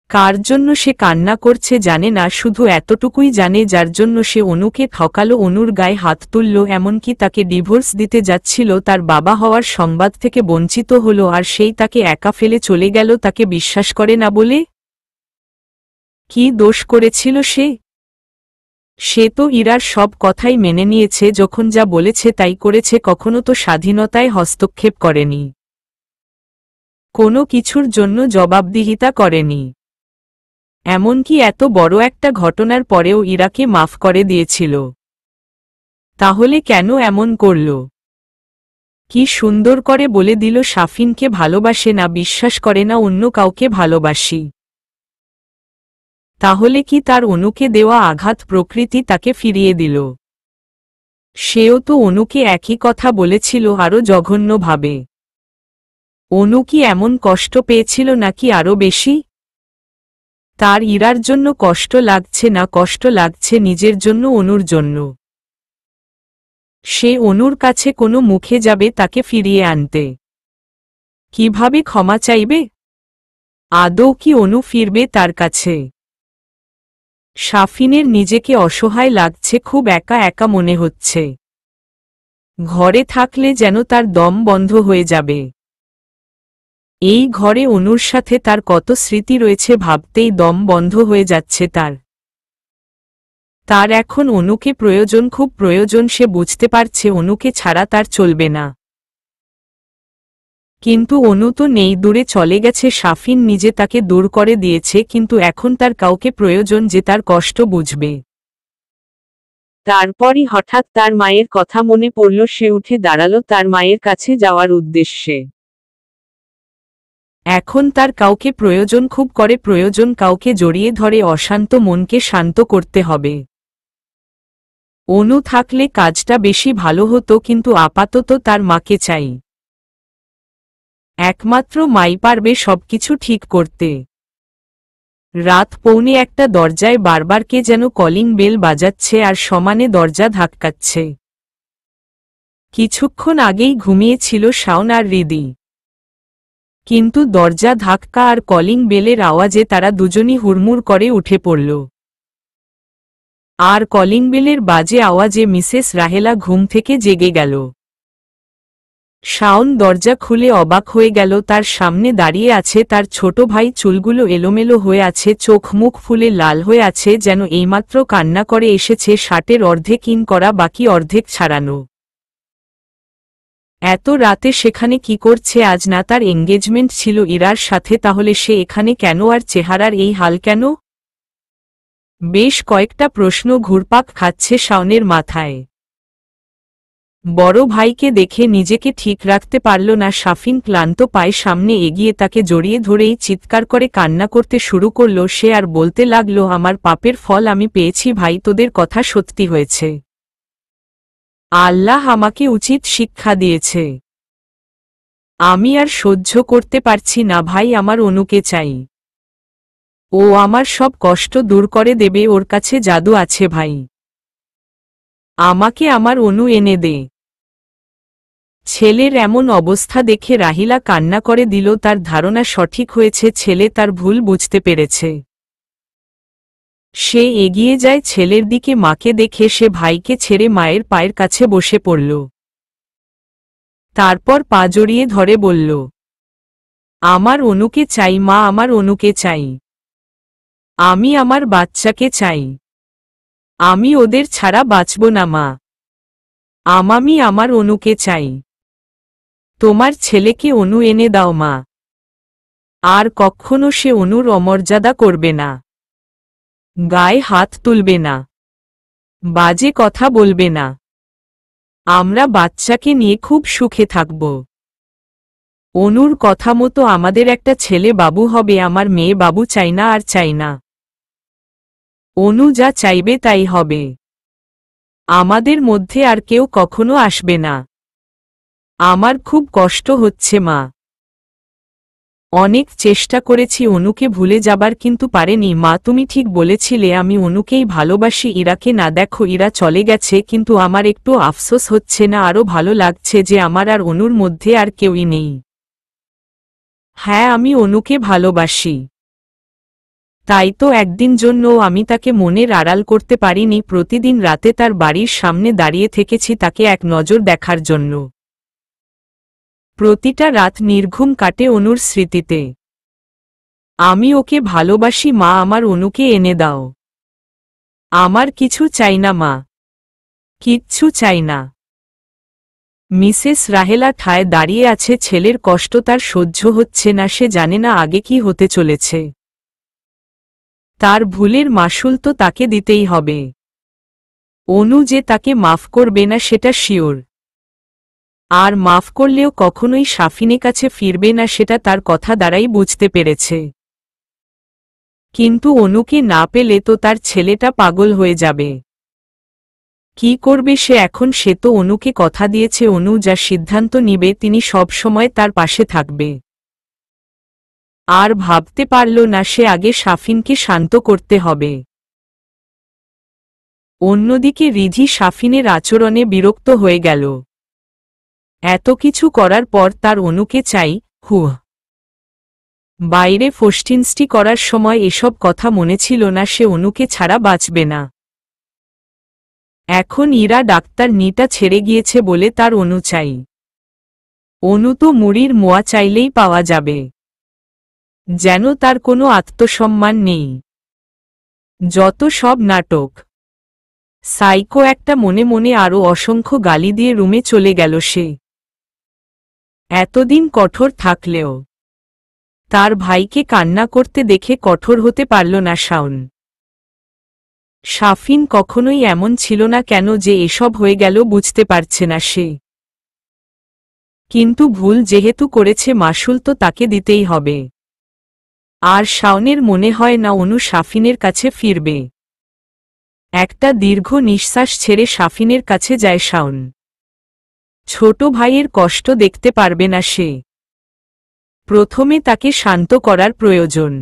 কার জন্য সে কান্না করছে জানে না, শুধু এতটুকুই জানে যার জন্য সে অনুকে ঠকালো, অনুর গায়ে হাত তুলল, এমনকি তাকে ডিভোর্স দিতে যাচ্ছিল, তার বাবা হওয়ার সংবাদ থেকে বঞ্চিত হলো, আর সেই তাকে একা ফেলে চলে গেল তাকে বিশ্বাস করে না বলে। কি দোষ করেছিল সে? সে তো ইরার সব কথাই মেনে নিয়েছে, যখন যা বলেছে তাই করেছে, কখনো তো স্বাধীনতায় হস্তক্ষেপ করেনি, কোনো কিছুর জন্য জবাবদিহিতা করেনি। এমনকি এত বড় একটা ঘটনার পরেও ইরাকে মাফ করে দিয়েছিল। তাহলে কেন এমন করল? কি সুন্দর করে বলে দিল শাফিনকে ভালোবাসে না, বিশ্বাস করে না, অন্য কাউকে ভালোবাসি। তাহলে কি তার অনুকে দেওয়া আঘাত প্রকৃতি তাকে ফিরিয়ে দিল? সেও তো অনুকে একই কথা বলেছিল, আরও জঘন্যভাবে। অনু কি এমন কষ্ট পেয়েছিল নাকি আরও বেশি? তার ইরার জন্য কষ্ট লাগছে না, কষ্ট লাগছে নিজের জন্য, অনুর জন্য। সে অনুর কাছে কোনো মুখে যাবে তাকে ফিরিয়ে আনতে? কিভাবে ক্ষমা চাইবে? আদৌ কি অনু ফিরবে তার কাছে? শাফিনের নিজেকে অসহায় লাগছে, খুব একা একা মনে হচ্ছে। ঘরে থাকলে যেন তার দম বন্ধ হয়ে যাবে। এই ঘরে অনুর সাথে তার কত স্মৃতি রয়েছে, ভাবতেই দম বন্ধ হয়ে যাচ্ছে তার। তার এখন অনুকে প্রয়োজন, খুব প্রয়োজন, সে বুঝতে পারছে অনুকে ছাড়া তার চলবে না। কিন্তু অনু তো নেই, দূরে চলে গেছে, শাফিন নিজে তাকে দূর করে দিয়েছে, কিন্তু এখন তার কাউকে প্রয়োজন যে তার কষ্ট বুঝবে। তারপরই হঠাৎ তার মায়ের কথা মনে পড়ল, সে উঠে দাঁড়ালো তার মায়ের কাছে যাওয়ার উদ্দেশ্যে। এখন তার কাউকে প্রয়োজন, খুব করে প্রয়োজন, কাউকে জড়িয়ে ধরে অশান্ত মনকে শান্ত করতে হবে। অনু থাকলে কাজটা বেশি ভালো হতো, কিন্তু আপাতত তার মাকে চাই। একমাত্র মাই পারবে সবকিছু ঠিক করতে। রাত 1:45 দরজায় বারবার কে যেন কলিং বেল বাজাচ্ছে আর সমানে দরজা ধাক্কাচ্ছে। কিছুক্ষণ আগেই ঘুমিয়েছিল শাওন আর হৃদি, কিন্তু দরজা ধাক্কা আর কলিং বেলের আওয়াজে তারা দুজনই হুড়মুড় করে উঠে পড়ল। আর কলিং বেলের বাজে আওয়াজে মিসেস রাহেলা ঘুম থেকে জেগে গেল। শাওন দরজা খুলে অবাক হয়ে গেল, তার সামনে দাঁড়িয়ে আছে তার ছোট ভাই, চুলগুলো এলোমেলো হয়ে আছে, চোখ মুখ ফুলে লাল হয়ে আছে, যেন এইমাত্র কান্না করে এসেছে, শার্টের অর্ধেক ইন করা, বাকি অর্ধেক ছাড়ানো। এত রাতে সেখানে কি করছে? আজ না তার এঙ্গেজমেন্ট ছিল ইরার সাথে, তাহলে সে এখানে কেন, আর চেহারার এই হাল কেন? বেশ কয়েকটা প্রশ্ন ঘুরপাক খাচ্ছে শাওনের মাথায়। বড় ভাইকে দেখে নিজেকে ঠিক রাখতে পারল না শাফিন, ক্লান্ত পায়ে সামনে এগিয়ে তাকে জড়িয়ে ধরেই চিৎকার করে কান্না করতে শুরু করল সে, আর বলতে লাগলো, আমার পাপের ফল আমি পেয়েছি ভাই, তোদের কথা সত্যি হয়েছে। আল্লাহ আমাকে উচিত শিক্ষা দিয়েছে। আমি আর সহ্য করতে পারছি না ভাই, আমার অনুকে চাই। ও আমার সব কষ্ট দূর করে দেবে, ওর কাছে জাদু আছে ভাই। আমাকে আমার অনু এনে দে। ছেলের এমন অবস্থা দেখে রাহিলা কান্না করে দিল, তার ধারণা সঠিক হয়েছে, ছেলে তার ভুল বুঝতে পেরেছে। সে এগিয়ে যায় ছেলের দিকে, মাকে দেখে সে ভাইকে ছেড়ে মায়ের পায়ের কাছে বসে পড়ল। তারপর পা জড়িয়ে ধরে বলল, আমার অনুকে চাই মা, আমার অনুকে চাই। আমি আমার বাচ্চাকে চাই। আমি ওদের ছাড়া বাঁচব না মা। আমি আমার অনুকে চাই। তোমার ছেলেকে অনু এনে দাও মা। আর কখনো সে অনুর অমর্যাদা করবে না, গায়ে হাত তুলবে না, বাজে কথা বলবে না। আমরা বাচ্চাকে নিয়ে খুব সুখে থাকব। অনুর কথা মতো আমাদের একটা ছেলে বাবু হবে, আমার মেয়ে বাবু চাই না, আর চাই না। অনু যা চাইবে তাই হবে। আমাদের মধ্যে আর কেউ কখনো আসবে না। আমার খুব কষ্ট হচ্ছে মা। অনেক চেষ্টা করেছি অনুকে ভুলে যাবার, কিন্তু পারেনি মা। তুমি ঠিক বলেছিলে, আমি অনুকেই ভালোবাসি, ইরাকে না। দেখো ইরা চলে গেছে, কিন্তু আমার একটু আফসোস হচ্ছে না, আরও ভালো লাগছে যে আমার আর অনুর মধ্যে আর কেউই নেই। হ্যাঁ, আমি অনুকে ভালোবাসি। তাই তো একদিন জন্যও আমি তাকে মনের আড়াল করতে পারিনি, প্রতিদিন রাতে তার বাড়ির সামনে দাঁড়িয়ে থেকেছি তাকে এক নজর দেখার জন্য। প্রতিটা রাত নির্ঘুম কাটে অনুর স্মৃতিতে। আমি ওকে ভালোবাসি মা, আমার অনুকে এনে দাও। আমার কিছু চাই না মা, কিচ্ছু চাই না। মিসেস রাহেলা ঠায় দাঁড়িয়ে আছে, ছেলের কষ্ট তার সহ্য হচ্ছে না, সে জানে না আগে কি হতে চলেছে। তার ভুলের মাসুল তো তাকে দিতেই হবে। অনু যে তাকে মাফ করবে না সেটা শিওর। আর মাফ করলেও কখনোই শাফিনের কাছে ফিরবে না, সেটা তার কথা দ্বারাই বুঝতে পেরেছে। কিন্তু অনুকে না পেলে তো তার ছেলেটা পাগল হয়ে যাবে। কি করবে সে এখন? সে তো অনুকে কথা দিয়েছে অনু যা সিদ্ধান্ত নিবে তিনি সব সময় তার পাশে থাকবে। আর ভাবতে পারল না সে আগে শাফিনকে শান্ত করতে হবে। অন্যদিকে রিধি শাফিনের আচরণে বিরক্ত হয়ে গেল। এত কিছু করার পর তার অনুকে চাই। বাইরে ফষ্টিনষ্টি করার সময় এসব কথা মনে ছিল না, সে অনুকে ছাড়া বাঁচবে না। এখন ইরা ডাক্তার নিটা ছেড়ে গিয়েছে বলে তার অনু চাই। অনু তো মুড়ির মোয়া চাইলেই পাওয়া যাবে। যেন তার কোনো আত্মসম্মান নেই। যত সব নাটক। সাইকো একটা, মনে মনে আরও অসংখ্য গালি দিয়ে রুমে চলে গেল সে। এতদিন কঠোর থাকলেও তার ভাইকে কান্না করতে দেখে কঠোর হতে পারল না শাওন। শাফিন কখনোই এমন ছিল না, কেন যে এসব হয়ে গেল বুঝতে পারছে না সে। কিন্তু ভুল যেহেতু করেছে মাসুল তো তাকে দিতেই হবে। আর শাওনের মনে হয় না অনু শাফিনের কাছে ফিরবে। একটা দীর্ঘ নিঃশ্বাস ছেড়ে শাফিনের কাছে যায় শাওন। ছোট ভাইয়ের কষ্ট দেখতে পারবে না সে। প্রথমে তাকে শান্ত করার প্রয়োজন।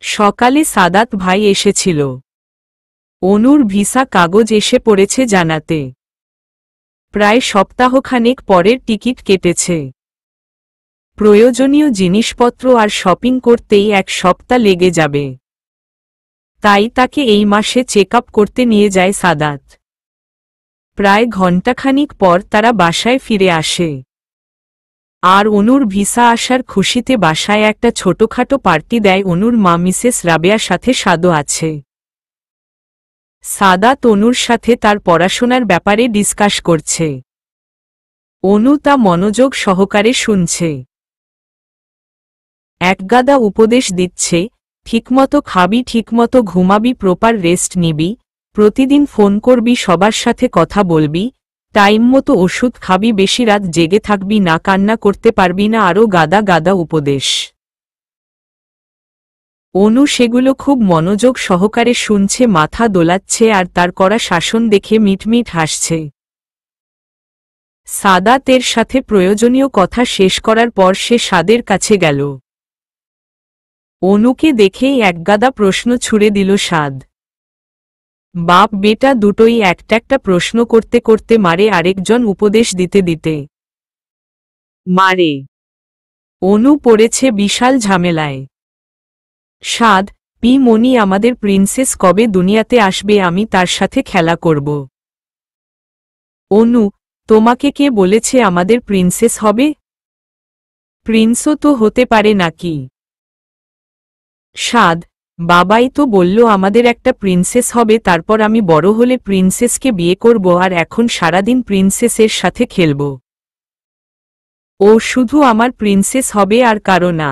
সকালে সাদাত ভাই এসেছিল। অনুর ভিসা কাগজ এসে পড়েছে জানাতে। প্রায় সপ্তাহখানেক পরের টিকিট কেটেছে। প্রয়োজনীয় জিনিসপত্র আর শপিং করতেই এক সপ্তাহ লেগে যাবে। তাই তাকে এই মাসে চেক আপ করতে নিয়ে যায় সাদাত। প্রায় ঘণ্টাখানিক পর তারা বাসায় ফিরে আসে। আর অনুর ভিসা আসার খুশিতে বাসায় একটা ছোটখাটো পার্টি দেয় অনুর মা মিসেস রাবেয়ার সাথে সাদও আছে। সাদাত অনুর সাথে তার পড়াশোনার ব্যাপারে ডিসকাস করছে। অনু তা মনোযোগ সহকারে শুনছে। একগাদা উপদেশ দিচ্ছে, ঠিকমতো খাবি, ঠিকমতো ঘুমাবি, প্রপার রেস্ট নিবি, প্রতিদিন ফোন করবি, সবার সাথে কথা বলবি, টাইম মতো ওষুধ খাবি, বেশি রাত জেগে থাকবি না, কান্না করতে পারবি না, আরও গাদা গাদা উপদেশ। অনু সেগুলো খুব মনোযোগ সহকারে শুনছে, মাথা দোলাচ্ছে আর তার করা শাসন দেখে মিটমিট হাসছে। সাদাতের সাথে প্রয়োজনীয় কথা শেষ করার পর সে সাদের কাছে গেল। অনুকে দেখেই একগাদা প্রশ্ন ছুড়ে দিল সাদ। বাপ বেটা দুটোই একটা প্রশ্ন করতে করতে মারে, আরেকজন উপদেশ দিতে দিতে মারে। অনু পড়েছে বিশাল ঝামেলায়। সাদ, পি মনি, আমাদের প্রিন্সেস কবে দুনিয়াতে আসবে? আমি তার সাথে খেলা করব। অনু, তোমাকে কে বলেছে আমাদের প্রিন্সেস হবে? প্রিন্সও তো হতে পারে নাকি? সাদ, বাবাই তো বলল আমাদের একটা প্রিন্সেস হবে, তারপর আমি বড় হলে প্রিন্সেসকে বিয়ে করব আর এখন সারাদিন প্রিন্সেসের সাথে খেলব। ও শুধু আমার প্রিন্সেস হবে আর কারো না।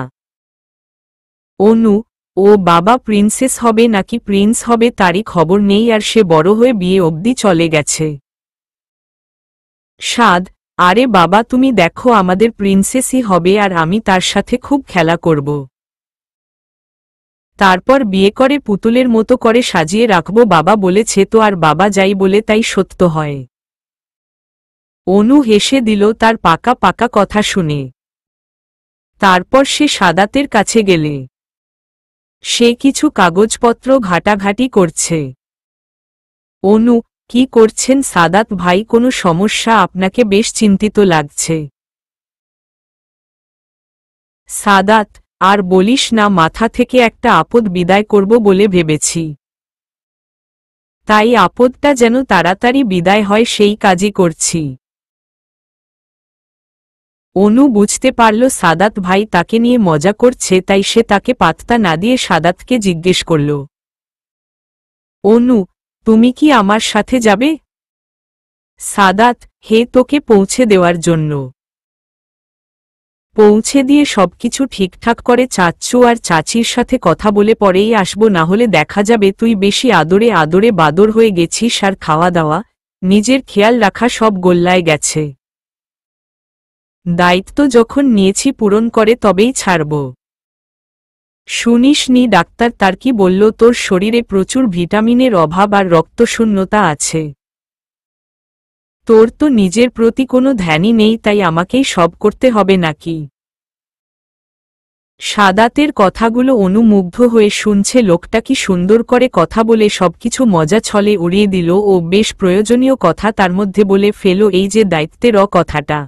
অনু, ও বাবা প্রিন্সেস হবে নাকি প্রিন্স হবে তারই খবর নেই, আর সে বড় হয়ে বিয়ে অবধি চলে গেছে। সাদ, আরে বাবা তুমি দেখো আমাদের প্রিন্সেসই হবে আর আমি তার সাথে খুব খেলা করব। তারপর বিয়ে করে পুতুলের মতো করে সাজিয়ে রাখব, বাবা বলেছে তো, আর বাবা যাই বলে তাই সত্য হয়। অনু হেসে দিল তার পাকা পাকা কথা শুনে। তারপর সে সাদাতের কাছে গেলে সে কিছু কাগজপত্র ঘাটাঘাটি করছে। অনু, কি করছেন সাদাত ভাই? কোনো সমস্যা? আপনাকে বেশ চিন্তিত লাগছে। সাদাত, আর বলিস না, মাথা থেকে একটা আপদ বিদায় করব বলে ভেবেছি। তাই আপদটা যেন তাড়াতাড়ি বিদায় হয় সেই কাজই করছি। অনু বুঝতে পারল সাদাত ভাই তাকে নিয়ে মজা করছে, তাই সে তাকে পাত্তা না দিয়ে সাদাতকে জিজ্ঞেস করল, অনু, তুমি কি আমার সাথে যাবে? সাদাত, হে, তোকে পৌঁছে দেওয়ার জন্য। পৌঁছে দিয়ে সবকিছু ঠিকঠাক করে চাচ্চু আর চাচির সাথে কথা বলে পরেই আসবো, না হলে দেখা যাবে তুই বেশি আদরে আদরে বাদর হয়ে গেছিস আর খাওয়া দাওয়া, নিজের খেয়াল রাখা সব গোল্লায় গেছে। দায়িত্ব যখন নিয়েছি পূরণ করে তবেই ছাড়ব। শুনিস নি ডাক্তার তার কি বলল? তোর শরীরে প্রচুর ভিটামিনের অভাব আর রক্তশূন্যতা আছে। তোর তো নিজের প্রতি কোনো ধ্যানই নেই, তাই আমাকেই সব করতে হবে নাকি? সাদাতের কথাগুলো অনুমুগ্ধ হয়ে শুনছে। লোকটা কি সুন্দর করে কথা বলে সবকিছু মজা ছলে উড়িয়ে দিল ও বেশ প্রয়োজনীয় কথা তার মধ্যে বলে ফেল, এই যে দায়িত্বের কথাটা।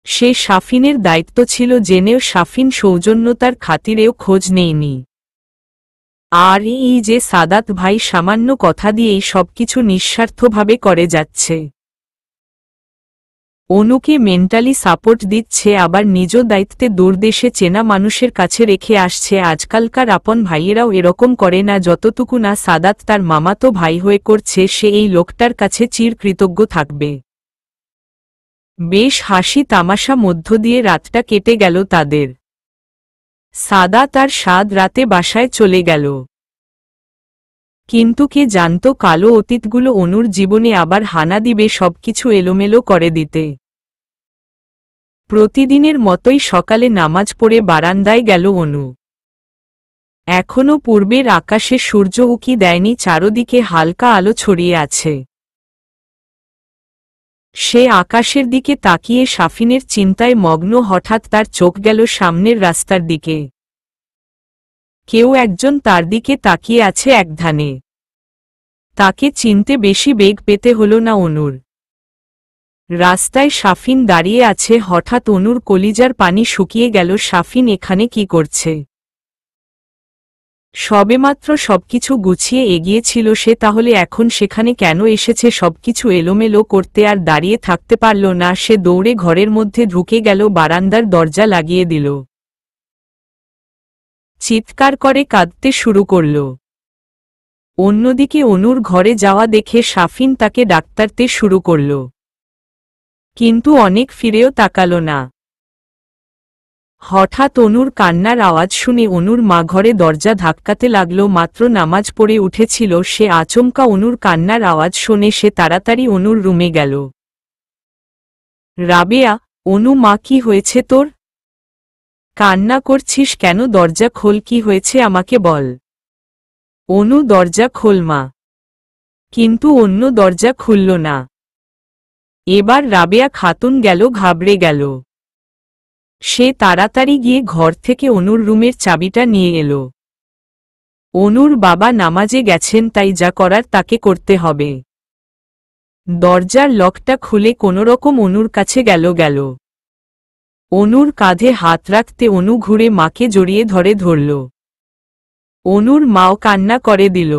সে শাফিনের দায়িত্ব ছিল জেনেও শাফিন সৌজন্যতার খাতিরেও খোঁজ নেয়নি। আর এই যে সাদাত ভাই সামান্য কথা দিয়েই সবকিছু নিঃস্বার্থভাবে করে যাচ্ছে, অনুকে মেন্টালি সাপোর্ট দিচ্ছে, আবার নিজ দায়িত্বে দূরদেশে চেনা মানুষের কাছে রেখে আসছে। আজকালকার আপন ভাইয়েরাও এরকম করে না, যতটুকু না সাদাত তার মামাতো ভাই হয়ে করছে। সে এই লোকটার কাছে চিরকৃতজ্ঞ থাকবে। বেশ হাসি তামাশা মধ্য দিয়ে রাতটা কেটে গেল তাদের। সাদাত আর সাদ রাতে বাসায় চলে গেল। কিন্তু কে জানত কালো অতীতগুলো অনুর জীবনে আবার হানা দিবে, সবকিছু এলোমেলো করে দিতে। প্রতিদিনের মতোই সকালে নামাজ পড়ে বারান্দায় গেল অনু। এখনো পূর্বের আকাশে সূর্য উঁকি দেয়নি, চারদিকে হালকা আলো ছড়িয়ে আছে। সে আকাশের দিকে তাকিয়ে শাফিনের চিন্তায় মগ্ন। হঠাৎ তার চোখ গেল সামনের রাস্তার দিকে। কেউ একজন তার দিকে তাকিয়ে আছে একধানে। তাকে চিনতে বেশি বেগ পেতে হল না অনুর। রাস্তায় শাফিন দাঁড়িয়ে আছে। হঠাৎ অনুর কলিজার পানি শুকিয়ে গেল। শাফিন এখানে কি করছে? সবেমাত্র সবকিছু গুছিয়ে এগিয়েছিল সে, তাহলে এখন সেখানে কেন এসেছে? সবকিছু এলোমেলো করতে আর দাঁড়িয়ে থাকতে পারল না সে, দৌড়ে ঘরের মধ্যে ঢুকে গেল, বারান্দার দরজা লাগিয়ে দিল। চিৎকার করে কাঁদতে শুরু করল। অন্যদিকে অনুর ঘরে যাওয়া দেখে শাফিন তাকে ডাকতে শুরু করল, কিন্তু অনেক ফিরেও তাকাল না। হঠাৎ অনুর কান্নার আওয়াজ শুনে অনুর মা ঘরে দরজা ধাক্কাতে লাগল। মাত্র নামাজ পড়ে উঠেছিল সে, আচমকা অনুর কান্নার আওয়াজ শুনে সে তাড়াতাড়ি অনুর রুমে গেল। রাবেয়া, অনু, মা, কি হয়েছে তোর? কান্না করছিস কেন? দরজা খোল, কি হয়েছে আমাকে বল। অনু, দরজা খোল মা। কিন্তু অন্য দরজা খুলল না। এবার রাবেয়া খাতুন গেল, ঘাবড়ে গেল। সে তাড়াতাড়ি গিয়ে ঘর থেকে অনুর রুমের চাবিটা নিয়ে এলো। অনুর বাবা নামাজে গেছেন, তাই যা করার তাকে করতে হবে। দরজার লকটা খুলে কোনোরকম অনুর কাছে গেল। অনুর কাঁধে হাত রাখতে অনু ঘুরে মাকে জড়িয়ে ধরল। অনুর মাও কান্না করে দিল।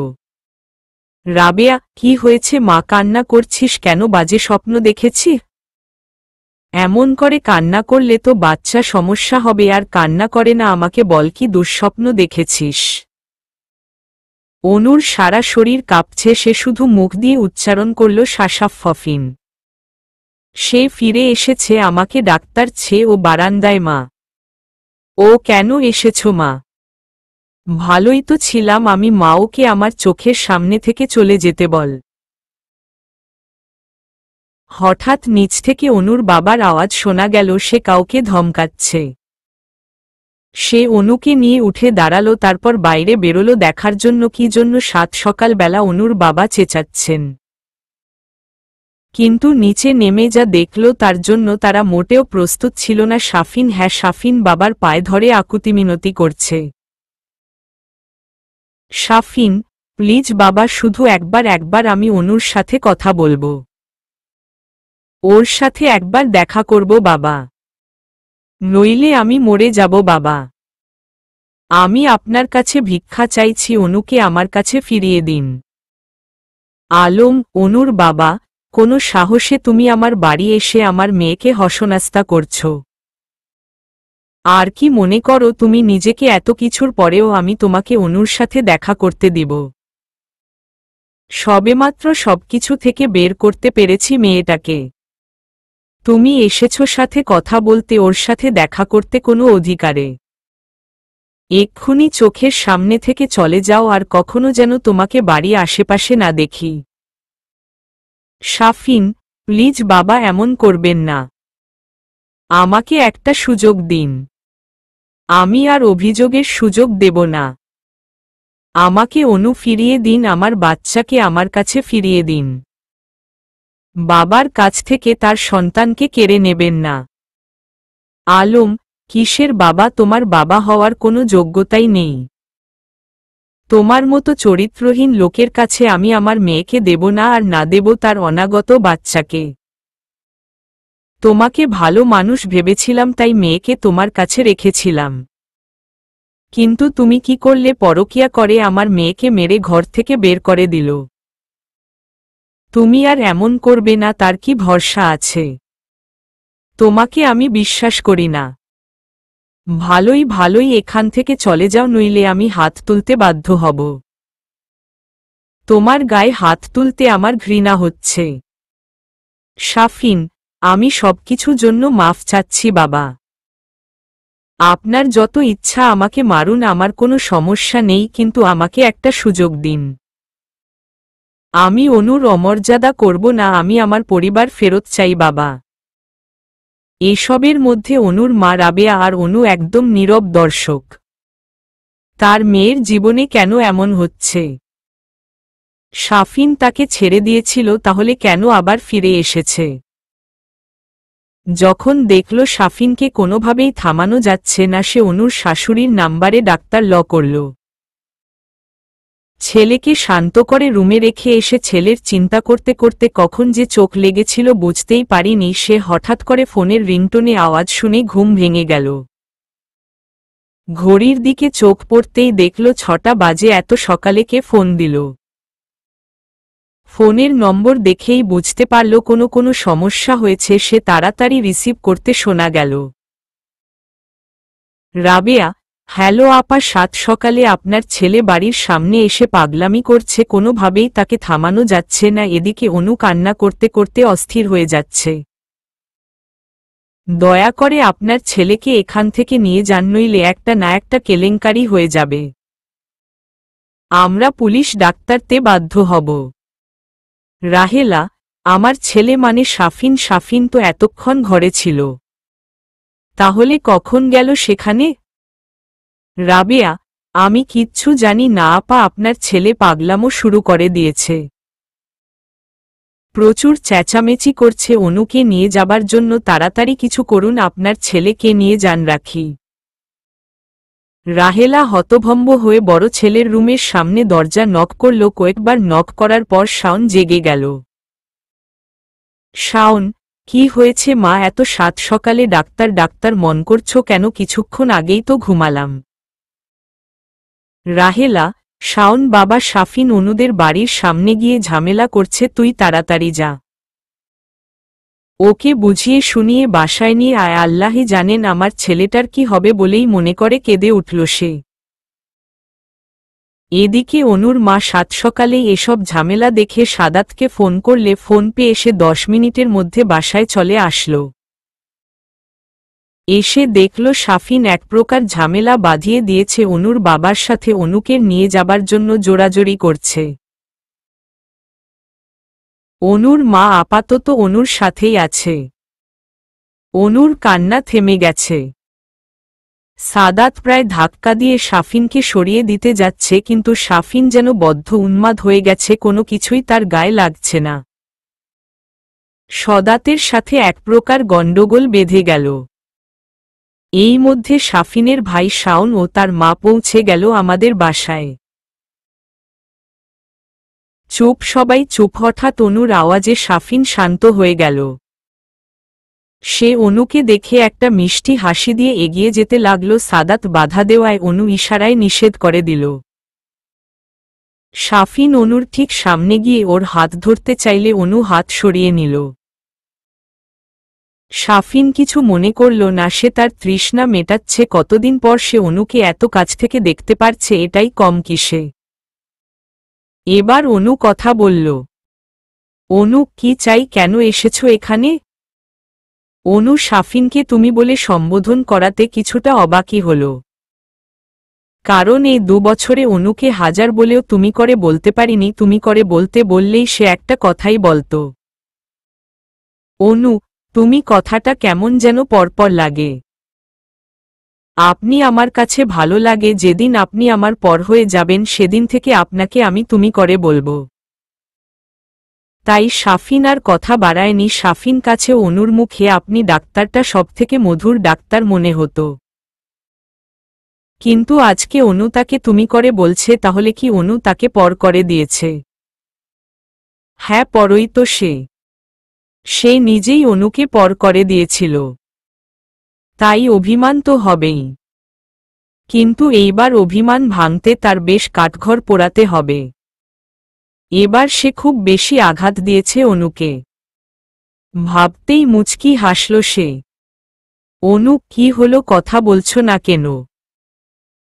রাবেয়া, কি হয়েছে মা? কান্না করছিস কেন? বাজে স্বপ্ন দেখেছি? এমন করে কান্না করলে তো বাচ্চা সমস্যা হবে। আর কান্না করে না, আমাকে বল কি দুঃস্বপ্ন দেখেছিস? অনুর সারা শরীর কাঁপছে, সে শুধু মুখ দিয়ে উচ্চারণ করল শাসাফফিন। সে ফিরে এসেছে আমাকে ডাক্তার ছে ও বারান্দায়। মা, ও কেন এসেছ মা? ভালোই তো ছিলাম আমি মা, ওকে আমার চোখের সামনে থেকে চলে যেতে বল। হঠাৎ নিচ থেকে অনুর বাবার আওয়াজ শোনা গেল, সে কাউকে ধমকাচ্ছে। সে অনুকে নিয়ে উঠে দাঁড়ালো, তারপর বাইরে বেরোলো দেখার জন্য কি জন্য সাত সকালবেলা অনুর বাবা চেঁচাচ্ছেন। কিন্তু নিচে নেমে যা দেখল তার জন্য তারা মোটেও প্রস্তুত ছিল না। শাফিন, হ্যাঁ শাফিন বাবার পায়ে ধরে আকুতি মিনতি করছে। শাফিন, প্লিজ বাবা, শুধু একবার আমি অনুর সাথে কথা বলবো। ওর সাথে একবার দেখা করব বাবা। নইলে আমি মরে যাব বাবা। আমি আপনার কাছে ভিক্ষা চাইছি, অনুকে আমার কাছে ফিরিয়ে দিন। আলম, অনুর বাবা, কোনো সাহসে তুমি আমার বাড়ি এসে আমার মেয়েকে হসনাস্তা করছো? আর কি মনে করো তুমি নিজেকে? এত কিছুর পরেও আমি তোমাকে অনুর সাথে দেখা করতে দিব? সবেমাত্র সবকিছু থেকে বের করতে পেরেছি মেয়েটাকে। তুমি এসেছো সাথে কথা বলতে, ওর সাথে দেখা করতে কোনো অধিকারে? এক্ষুনি চোখের সামনে থেকে চলে যাও, আর কখনো যেন তোমাকে বাড়ি আশেপাশে না দেখি। শাফিন, প্লিজ বাবা, এমন করবেন না। আমাকে একটা সুযোগ দিন। আমি আর অভিযোগের সুযোগ দেব না। আমাকে অনু ফিরিয়ে দিন, আমার বাচ্চাকে আমার কাছে ফিরিয়ে দিন। বাবার কাছ থেকে তার সন্তানকে কেড়ে নেবেন না। আলম, কিসের বাবা? তোমার বাবা হওয়ার কোনো যোগ্যতাই নেই। তোমার মতো চরিত্রহীন লোকের কাছে আমি আমার মেয়েকে দেব না, আর না দেব তার অনাগত বাচ্চাকে। তোমাকে ভালো মানুষ ভেবেছিলাম, তাই মেয়েকে তোমার কাছে রেখেছিলাম। কিন্তু তুমি কি করলে? পরকীয়া করে আমার মেয়েকে মেরে ঘর থেকে বের করে দিল। তুমি আর এমন করবে না, তার কি ভরসা আছে? তোমাকে আমি বিশ্বাস করি না। ভালোই ভালোই এখান থেকে চলে যাও, নইলে আমি হাত তুলতে বাধ্য হব। তোমার গায়ে হাত তুলতে আমার ঘৃণা হচ্ছে। শাফিন, আমি সবকিছু জন্য মাফ চাচ্ছি বাবা। আপনার যত ইচ্ছা আমাকে মারুন, আমার কোনো সমস্যা নেই, কিন্তু আমাকে একটা সুযোগ দিন। আমি অনুর অমর্যাদা করব না, আমি আমার পরিবার ফেরত চাই বাবা। এসবের মধ্যে অনুর মা রাবেয়া আর অনু একদম নীরব দর্শক। তার মেয়ের জীবনে কেন এমন হচ্ছে? শাফিন তাকে ছেড়ে দিয়েছিল, তাহলে কেন আবার ফিরে এসেছে? যখন দেখল শাফিনকে কোনোভাবেই থামানো যাচ্ছে না, সে অনুর শাশুড়ির নাম্বারে ডাক্তার করল। ছেলেকে শান্ত করে রুমে রেখে এসে ছেলের চিন্তা করতে করতে কখন যে চোখ লেগেছিল বুঝতেই পারিনি সে। হঠাৎ করে ফোনের রিংটোনে আওয়াজ শুনে ঘুম ভেঙে গেল। ঘড়ির দিকে চোখ পড়তেই দেখল 6টা বাজে। এত সকালে কে ফোন দিল? ফোনের নম্বর দেখেই বুঝতে পারল কোনো সমস্যা হয়েছে। সে তাড়াতাড়ি রিসিভ করতে শোনা গেল, রাবেয়া, হ্যালো আপা, 7 সকালে আপনার ছেলে বাড়ির সামনে এসে পাগলামি করছে, কোনোভাবেই তাকে থামানো যাচ্ছে না। এদিকে অনু কান্না করতে করতে অস্থির হয়ে যাচ্ছে। দয়া করে আপনার ছেলেকে এখান থেকে নিয়ে যান, নইলে একটা না একটা কেলেঙ্কারি হয়ে যাবে। আমরা পুলিশ ডাকতে বাধ্য হব। রাহেলা, আমার ছেলে মানে শাফিন? শাফিন তো এতক্ষণ ঘরে ছিল, তাহলে কখন গেল সেখানে? রাবেয়া, আমি কিচ্ছু জানি না আপা, আপনার ছেলে পাগলামো শুরু করে দিয়েছে। প্রচুর চেঁচামেচি করছে অনুকে নিয়ে যাবার জন্য। তাড়াতাড়ি কিছু করুন, আপনার ছেলেকে নিয়ে যান। রাখি। রাহেলা হতভম্ব হয়ে বড় ছেলের রুমের সামনে দরজা নক করল। কয়েকবার নক করার পর শাওন জেগে গেল। শাওন, কি হয়েছে মা? এত 7 সকালে ডাক্তার মন করছো কেন? কিছুক্ষণ আগেই তো ঘুমালাম। রাহেলা, শাওন বাবা, শাফিন অনুদের বাড়ির সামনে গিয়ে ঝামেলা করছে, তুই তাড়াতাড়ি যা। ওকে বুঝিয়ে শুনিয়ে বাসায় নিয়ে আয়। আল্লাহই জানেন আমার ছেলেটার কি হবে বলেই মনে করে কেঁদে উঠল সে। এদিকে অনুর মা 7 সকালেই এসব ঝামেলা দেখে সাদাতকে ফোন করলে ফোন পেয়ে এসে 10 মিনিটের মধ্যে বাসায় চলে আসল। এসে দেখল শাফিন এক প্রকার ঝামেলা বাঁধিয়ে দিয়েছে অনুর বাবার সাথে। অনুকে নিয়ে যাবার জন্য জোরাজোরি করছে। অনুর মা আপাতত অনুর সাথেই আছে। অনুর কান্না থেমে গেছে। সাদাত প্রায় ধাক্কা দিয়ে শাফিনকে সরিয়ে দিতে যাচ্ছে, কিন্তু শাফিন যেন বদ্ধ উন্মাদ হয়ে গেছে, কোনো কিছুই তার গায়ে লাগছে না। সাদাতের সাথে এক প্রকার গণ্ডগোল বেঁধে গেল। এই মধ্যে শাফিনের ভাই শাওন ও তার মা পৌঁছে গেল আমাদের বাসায়। চুপ, সবাই চুপ। হঠাৎ অনুর আওয়াজে শাফিন শান্ত হয়ে গেল। সে অনুকে দেখে একটা মিষ্টি হাসি দিয়ে এগিয়ে যেতে লাগল। সাদাত বাধা দেওয়ায় অনু ইশারায় নিষেধ করে দিল। শাফিন অনুর ঠিক সামনে গিয়ে ওর হাত ধরতে চাইলে অনু হাত সরিয়ে নিল। শাফিন কিছু মনে করল না, সে তার তৃষ্ণা মেটাচ্ছে। কতদিন পর সে অনুকে এত কাছ থেকে দেখতে পারছে, এটাই কম কিসে। এবার অনু কথা বলল। অনু, কি চাই, কেন এসেছ এখানে? অনু শাফিনকে তুমি বলে সম্বোধন করাতে কিছুটা অবাকই হল, কারণ এই 2 বছরে অনুকে হাজার বলেও তুমি করে বলতে পারিনি। তুমি করে বলতে বললেই সে একটা কথাই বলতো। অনু, তুমি কথাটা কেমন যেন পরপর লাগে। আপনি আমার কাছে ভালো লাগে। যেদিন আপনি আমার পর হয়ে যাবেন সেদিন থেকে আপনাকে আমি তুমি করে বলবো। তাই শাফিন আর কথা বাড়ায়নি। শাফিন কাছে অনুর মুখে আপনি ডাক্তারটা সবথেকে মধুর ডাক্তার মনে হতো, কিন্তু আজকে অনু তাকে তুমি করে বলছে, তাহলে কি অনু তাকে পর করে দিয়েছে? হ্যাঁ, পরই তো সে নিজেই অনুকে পর করে দিয়েছিল, তাই অভিমান তো হবেই। কিন্তু এইবার অভিমান ভাঙতে তার বেশ কাঠঘর পোড়াতে হবে। এবার সে খুব বেশি আঘাত দিয়েছে অনুকে। ভাবতেই মুচকি হাসল সে। অনু, কি হলো, কথা বলছো না কেন?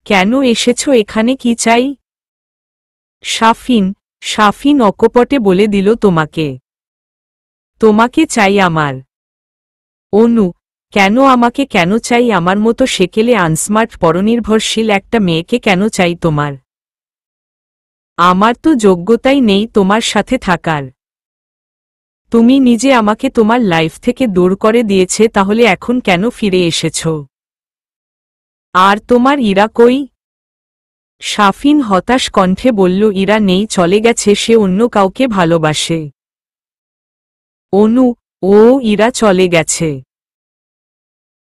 কেন এসেছ এখানে, কি চাই? শাফিন অকপটে বলে দিল, তোমাকে চাই আমার। অনু, কেন আমাকে কেন চাই? আমার মতো সেকেলে আনস্মার্ট পরনির্ভরশীল একটা মেয়েকে কেন চাই তোমার? আমার তো যোগ্যতাই নেই তোমার সাথে থাকার। তুমি নিজে আমাকে তোমার লাইফ থেকে দূর করে দিয়েছে, তাহলে এখন কেন ফিরে এসেছ? আর তোমার ইরা কই? শাফিন হতাশ কণ্ঠে বলল, ইরা নেই, চলে গেছে, সে অন্য কাউকে ভালোবাসে। অনু, ও, ইরা চলে গেছে,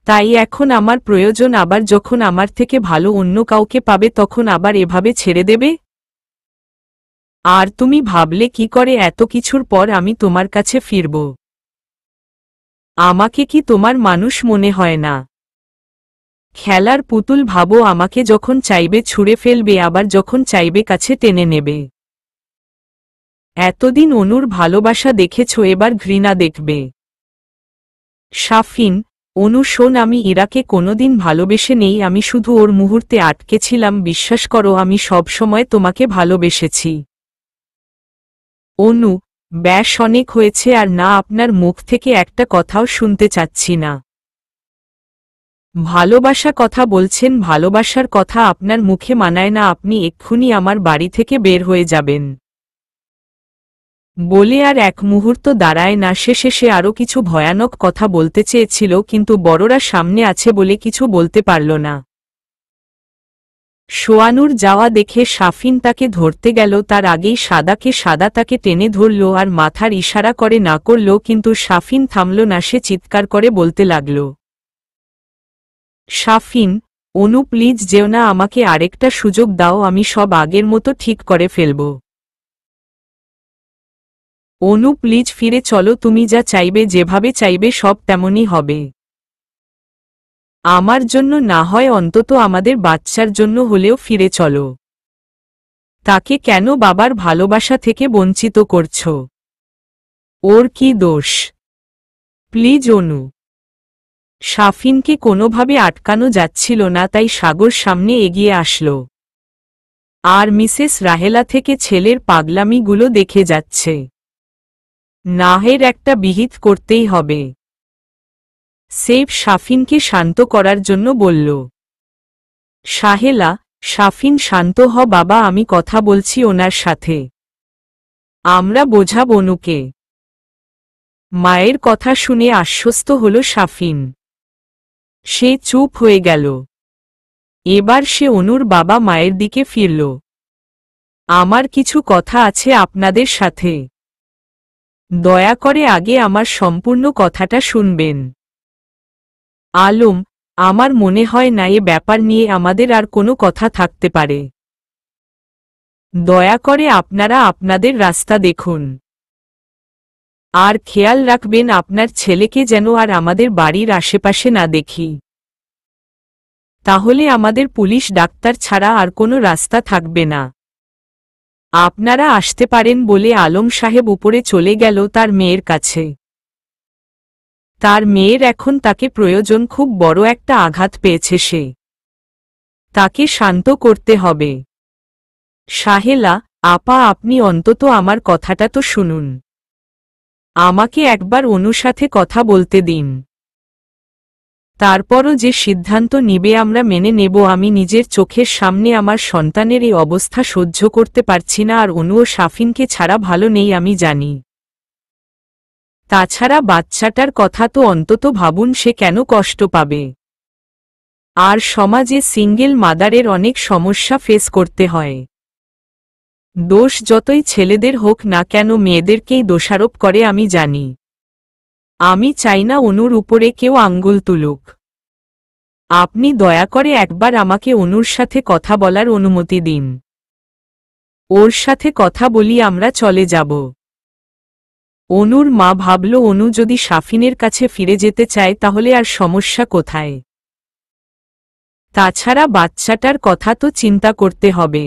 তাই এখন আমার প্রয়োজন। আবার যখন আমার থেকে ভালো অন্য কাউকে পাবে তখন আবার এভাবে ছেড়ে দেবে? আর তুমি ভাবলে কি করে এত কিছুর পর আমি তোমার কাছে ফিরব? আমাকে কি তোমার মানুষ মনে হয় না? খেলার পুতুল ভাবো। আমাকে যখন চাইবে ছুঁড়ে ফেলবে, আবার যখন চাইবে কাছে টেনে নেবে। এতদিন অনুর ভালোবাসা দেখেছ, এবার ঘৃণা দেখবে। শাফিন, অনু শোন, আমি ইরাকে কোনোদিন ভালোবেসে নেই। আমি শুধু ওর মুহূর্তে আটকে ছিলাম। বিশ্বাস করো, আমি সব সময় তোমাকে ভালোবেসেছি। অনু, ব্যাস, অনেক হয়েছে। আর না, আপনার মুখ থেকে একটা কথাও শুনতে চাচ্ছি না। ভালোবাসা কথা বলছেন, ভালোবাসার কথা আপনার মুখে মানায় না। আপনি এক্ষুনি আমার বাড়ি থেকে বের হয়ে যাবেন। বলে আর এক মুহূর্ত দাঁড়ায় না। শেষে আরও কিছু ভয়ানক কথা বলতে চেয়েছিল, কিন্তু বড়রা সামনে আছে বলে কিছু বলতে পারল না। সোয়ানুর যাওয়া দেখে শাফিন তাকে ধরতে গেল। তার আগেই সাদা তাকে টেনে ধরল আর মাথার ইশারা করে না করল, কিন্তু শাফিন থামল না। সে চিৎকার করে বলতে লাগল, শাফিন, অনু, প্লিজ যেও না, আমাকে আরেকটা সুযোগ দাও। আমি সব আগের মতো ঠিক করে ফেলব। অনু, প্লিজ ফিরে চলো। তুমি যা চাইবে, যেভাবে চাইবে, সব তেমনই হবে। আমার জন্য না হয় অন্তত আমাদের বাচ্চার জন্য হলেও ফিরে চলো। তাকে কেন বাবার ভালোবাসা থেকে বঞ্চিত করছ? ওর কি দোষ? প্লিজ অনু। শাফিনকে কোনোভাবে আটকানো যাচ্ছিল না, তাই সাগর সামনে এগিয়ে আসল। আর মিসেস রাহেলা থেকে ছেলের পাগলামিগুলো দেখে যাচ্ছে। নাহের একটা বিহিত করতেই হবে। সেফ শাফিনকে শান্ত করার জন্য বলল। শাফিন, শান্ত হ বাবা, আমি কথা বলছি ওনার সাথে। আমরা বোঝাব অনুকে। মায়ের কথা শুনে আশ্বস্ত হল শাফিন। সে চুপ হয়ে গেল। এবার সে অনুর বাবা মায়ের দিকে ফিরল। আমার কিছু কথা আছে আপনাদের সাথে। দয়া করে আগে আমার সম্পূর্ণ কথাটা শুনবেন। আলম, আমার মনে হয় না এ ব্যাপার নিয়ে আমাদের আর কোনো কথা থাকতে পারে। দয়া করে আপনারা আপনাদের রাস্তা দেখুন। আর খেয়াল রাখবেন আপনার ছেলেকে যেন আর আমাদের বাড়ির আশেপাশে না দেখি। তাহলে আমাদের পুলিশ ডাক্তার ছাড়া আর কোনো রাস্তা থাকবে না। আপনারা আসতে পারেন বলে আলম সাহেব উপরে চলে গেল তার মেয়ের কাছে। তার মেয়ের এখন তাকে প্রয়োজন, খুব বড় একটা আঘাত পেয়েছে সে। তাকে শান্ত করতে হবে। সাহেলা আপা, আপনি অন্তত আমার কথাটা তো শুনুন। আমাকে একবার অনুর সাথে কথা বলতে দিন। তারপরও যে সিদ্ধান্ত নিবে আমরা মেনে নেব। আমি নিজের চোখের সামনে আমার সন্তানের এই অবস্থা সহ্য করতে পারছি না, আর অনু ও সাফিনকে ছাড়া ভালো নেই আমি জানি। তাছাড়া বাচ্চাটার কথা তো অন্তত ভাবুন, সে কেন কষ্ট পাবে। আর সমাজে সিঙ্গেল মাদারের অনেক সমস্যা ফেস করতে হয়। দোষ যতই ছেলেদের হোক না কেন মেয়েদেরকেই দোষারোপ করে আমি জানি। আমি চাই না অনুর উপরে কেউ আঙ্গুল তুলুক। আপনি দয়া করে একবার আমাকে অনুর সাথে কথা বলার অনুমতি দিন। ওর সাথে কথা বলি আমরা চলে যাব। অনুর মা ভাবল অনু যদি সাফিনের কাছে ফিরে যেতে চায় তাহলে আর সমস্যা কোথায়। তাছাড়া বাচ্চাটার কথা তো চিন্তা করতে হবে।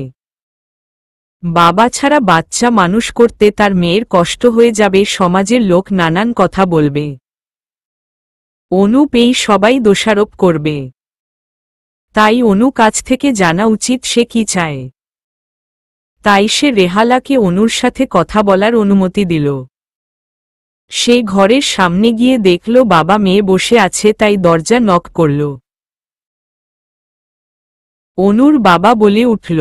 বাবা ছাড়া বাচ্চা মানুষ করতে তার মেয়ের কষ্ট হয়ে যাবে, সমাজের লোক নানান কথা বলবে। অনু পেয়ে সবাই দোষারোপ করবে। তাই অনু কাছ থেকে জানা উচিত সে কি চায়। তাই সে রেহালাকে অনুর সাথে কথা বলার অনুমতি দিল। সে ঘরের সামনে গিয়ে দেখল বাবা মেয়ে বসে আছে, তাই দরজা নক করল। অনুর বাবা বলে উঠল,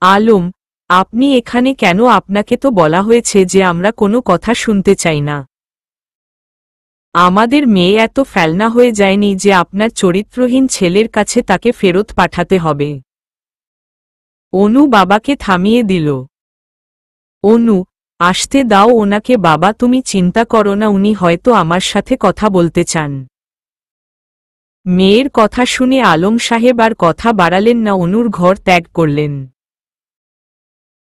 আলম, আপনি এখানে কেন? আপনাকে তো বলা হয়েছে যে আমরা কোনো কথা শুনতে চাই না। আমাদের মেয়ে এত ফেলনা হয়ে যায়নি যে আপনার চরিত্রহীন ছেলের কাছে তাকে ফেরত পাঠাতে হবে। অনু বাবাকে থামিয়ে দিল। অনু, আসতে দাও ওনাকে। বাবা তুমি চিন্তা করো না, উনি হয়তো আমার সাথে কথা বলতে চান। মেয়ের কথা শুনে আলম সাহেব আর কথা বাড়ালেন না, অনুর ঘর ত্যাগ করলেন।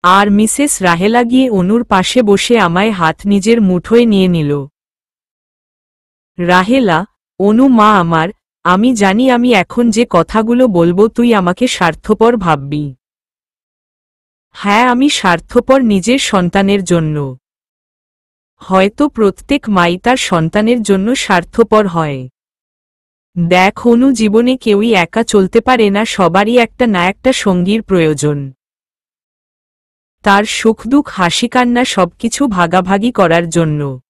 আর মিসেস রাহেলা গিয়ে অনুর পাশে বসে আমায় হাত নিজের মুঠোয় নিয়ে নিল। রাহেলা, অনু মা আমার, আমি জানি আমি এখন যে কথাগুলো বলবো তুই আমাকে স্বার্থপর ভাববি। হ্যাঁ, আমি স্বার্থপর নিজের সন্তানের জন্য। হয়তো প্রত্যেক মাই তার সন্তানের জন্য স্বার্থপর হয়। দেখ অনু, জীবনে কেউই একা চলতে পারে না, সবারই একটা না একটা সঙ্গীর প্রয়োজন। তার সুখ দুঃখ হাসি কান্না সবকিছু ভাগাভাগি করার জন্য।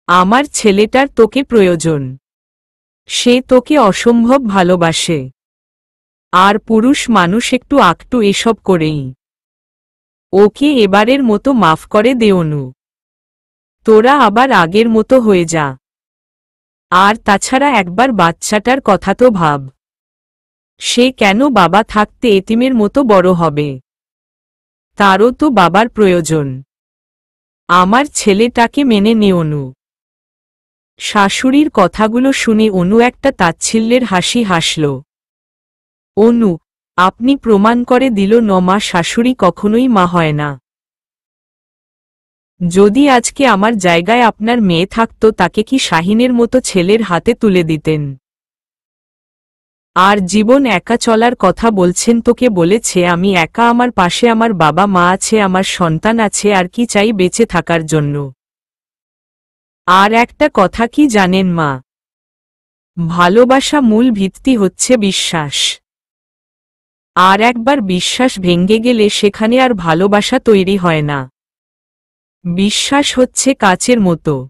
আমার ছেলেটার তোকে প্রয়োজন। সে তোকে অসম্ভব ভালোবাসে। আর পুরুষ মানুষ একটু আকটু এসব করেই। ওকে এবারের মতো মাফ করে দে অনু। তোরা আবার আগের মতো হয়ে যা। আর তাছাড়া একবার বাচ্চাটার কথা তো ভাব। সে কেন বাবা থাকতে এতিমের মতো বড় হবে? তারও তো বাবার প্রয়োজন। আমার ছেলেটাকে মেনে নে অনু। শাশুড়ির কথাগুলো শুনে অনু একটা তাচ্ছিল্যের হাসি হাসল। অনু, আপনি প্রমাণ করে দিল ন মা, শাশুড়ি কখনোই মা হয় না। যদি আজকে আমার জায়গায় আপনার মেয়ে থাকতো তাকে কি শাহিনের মতো ছেলের হাতে তুলে দিতেন? আর জীবন একা চলার কথা বলছেন, তোকে বলেছে আমি একা, আমার পাশে আমার বাবা মা আছে, আমার সন্তান আছে, আর কি চাই বেঁচে থাকার জন্য? আর একটা কথা কি জানেন মা? ভালোবাসা মূল ভিত্তি হচ্ছে বিশ্বাস। আর একবার বিশ্বাস ভেঙে গেলে সেখানে আর ভালোবাসা তৈরি হয় না। বিশ্বাস হচ্ছে কাচের মতো।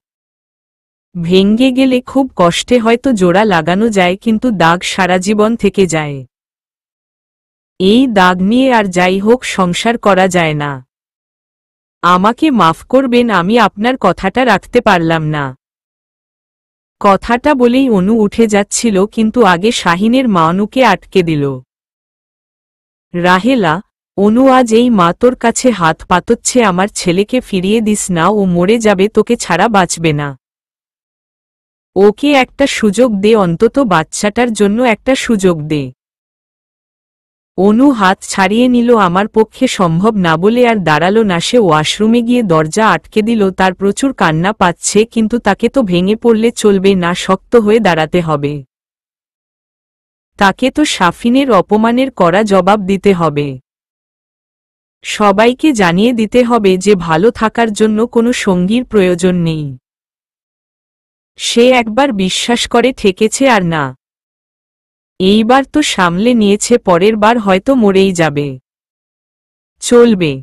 ভেঙে গেলে খুব কষ্টে হয়তো জোড়া লাগানো যায়, কিন্তু দাগ সারা জীবন থেকে যায়। এই দাগ নিয়ে আর যাই হোক সংসার করা যায় না। আমাকে মাফ করবেন, আমি আপনার কথাটা রাখতে পারলাম না। কথাটা বলেই অনু উঠে যাচ্ছিল, কিন্তু আগে শাহিনের মা অনুকে আটকে দিল। রাহেলা, অনু আজ এই মা তোর কাছে হাত পাতচ্ছে, আমার ছেলেকে ফিরিয়ে দিস না, ও মরে যাবে, তোকে ছাড়া বাঁচবে না। ওকে একটা সুযোগ দে, অন্তত বাচ্চাটার জন্য একটা সুযোগ দে। অনু হাত ছাড়িয়ে নিল, আমার পক্ষে সম্ভব না বলে আর দাঁড়ালো না। সে ওয়াশরুমে গিয়ে দরজা আটকে দিল। তার প্রচুর কান্না পাচ্ছে, কিন্তু তাকে তো ভেঙে পড়লে চলবে না, শক্ত হয়ে দাঁড়াতে হবে। তাকে তো সাফিনের অপমানের কড়া জবাব দিতে হবে। সবাইকে জানিয়ে দিতে হবে যে ভালো থাকার জন্য কোনো সঙ্গীর প্রয়োজন নেই। সে একবার বিশ্বাস করে ঠেকেছে আর না। এইবার তো সামলে নিয়েছে, পরের বার হয়তো মরেই যাবে। চলবে।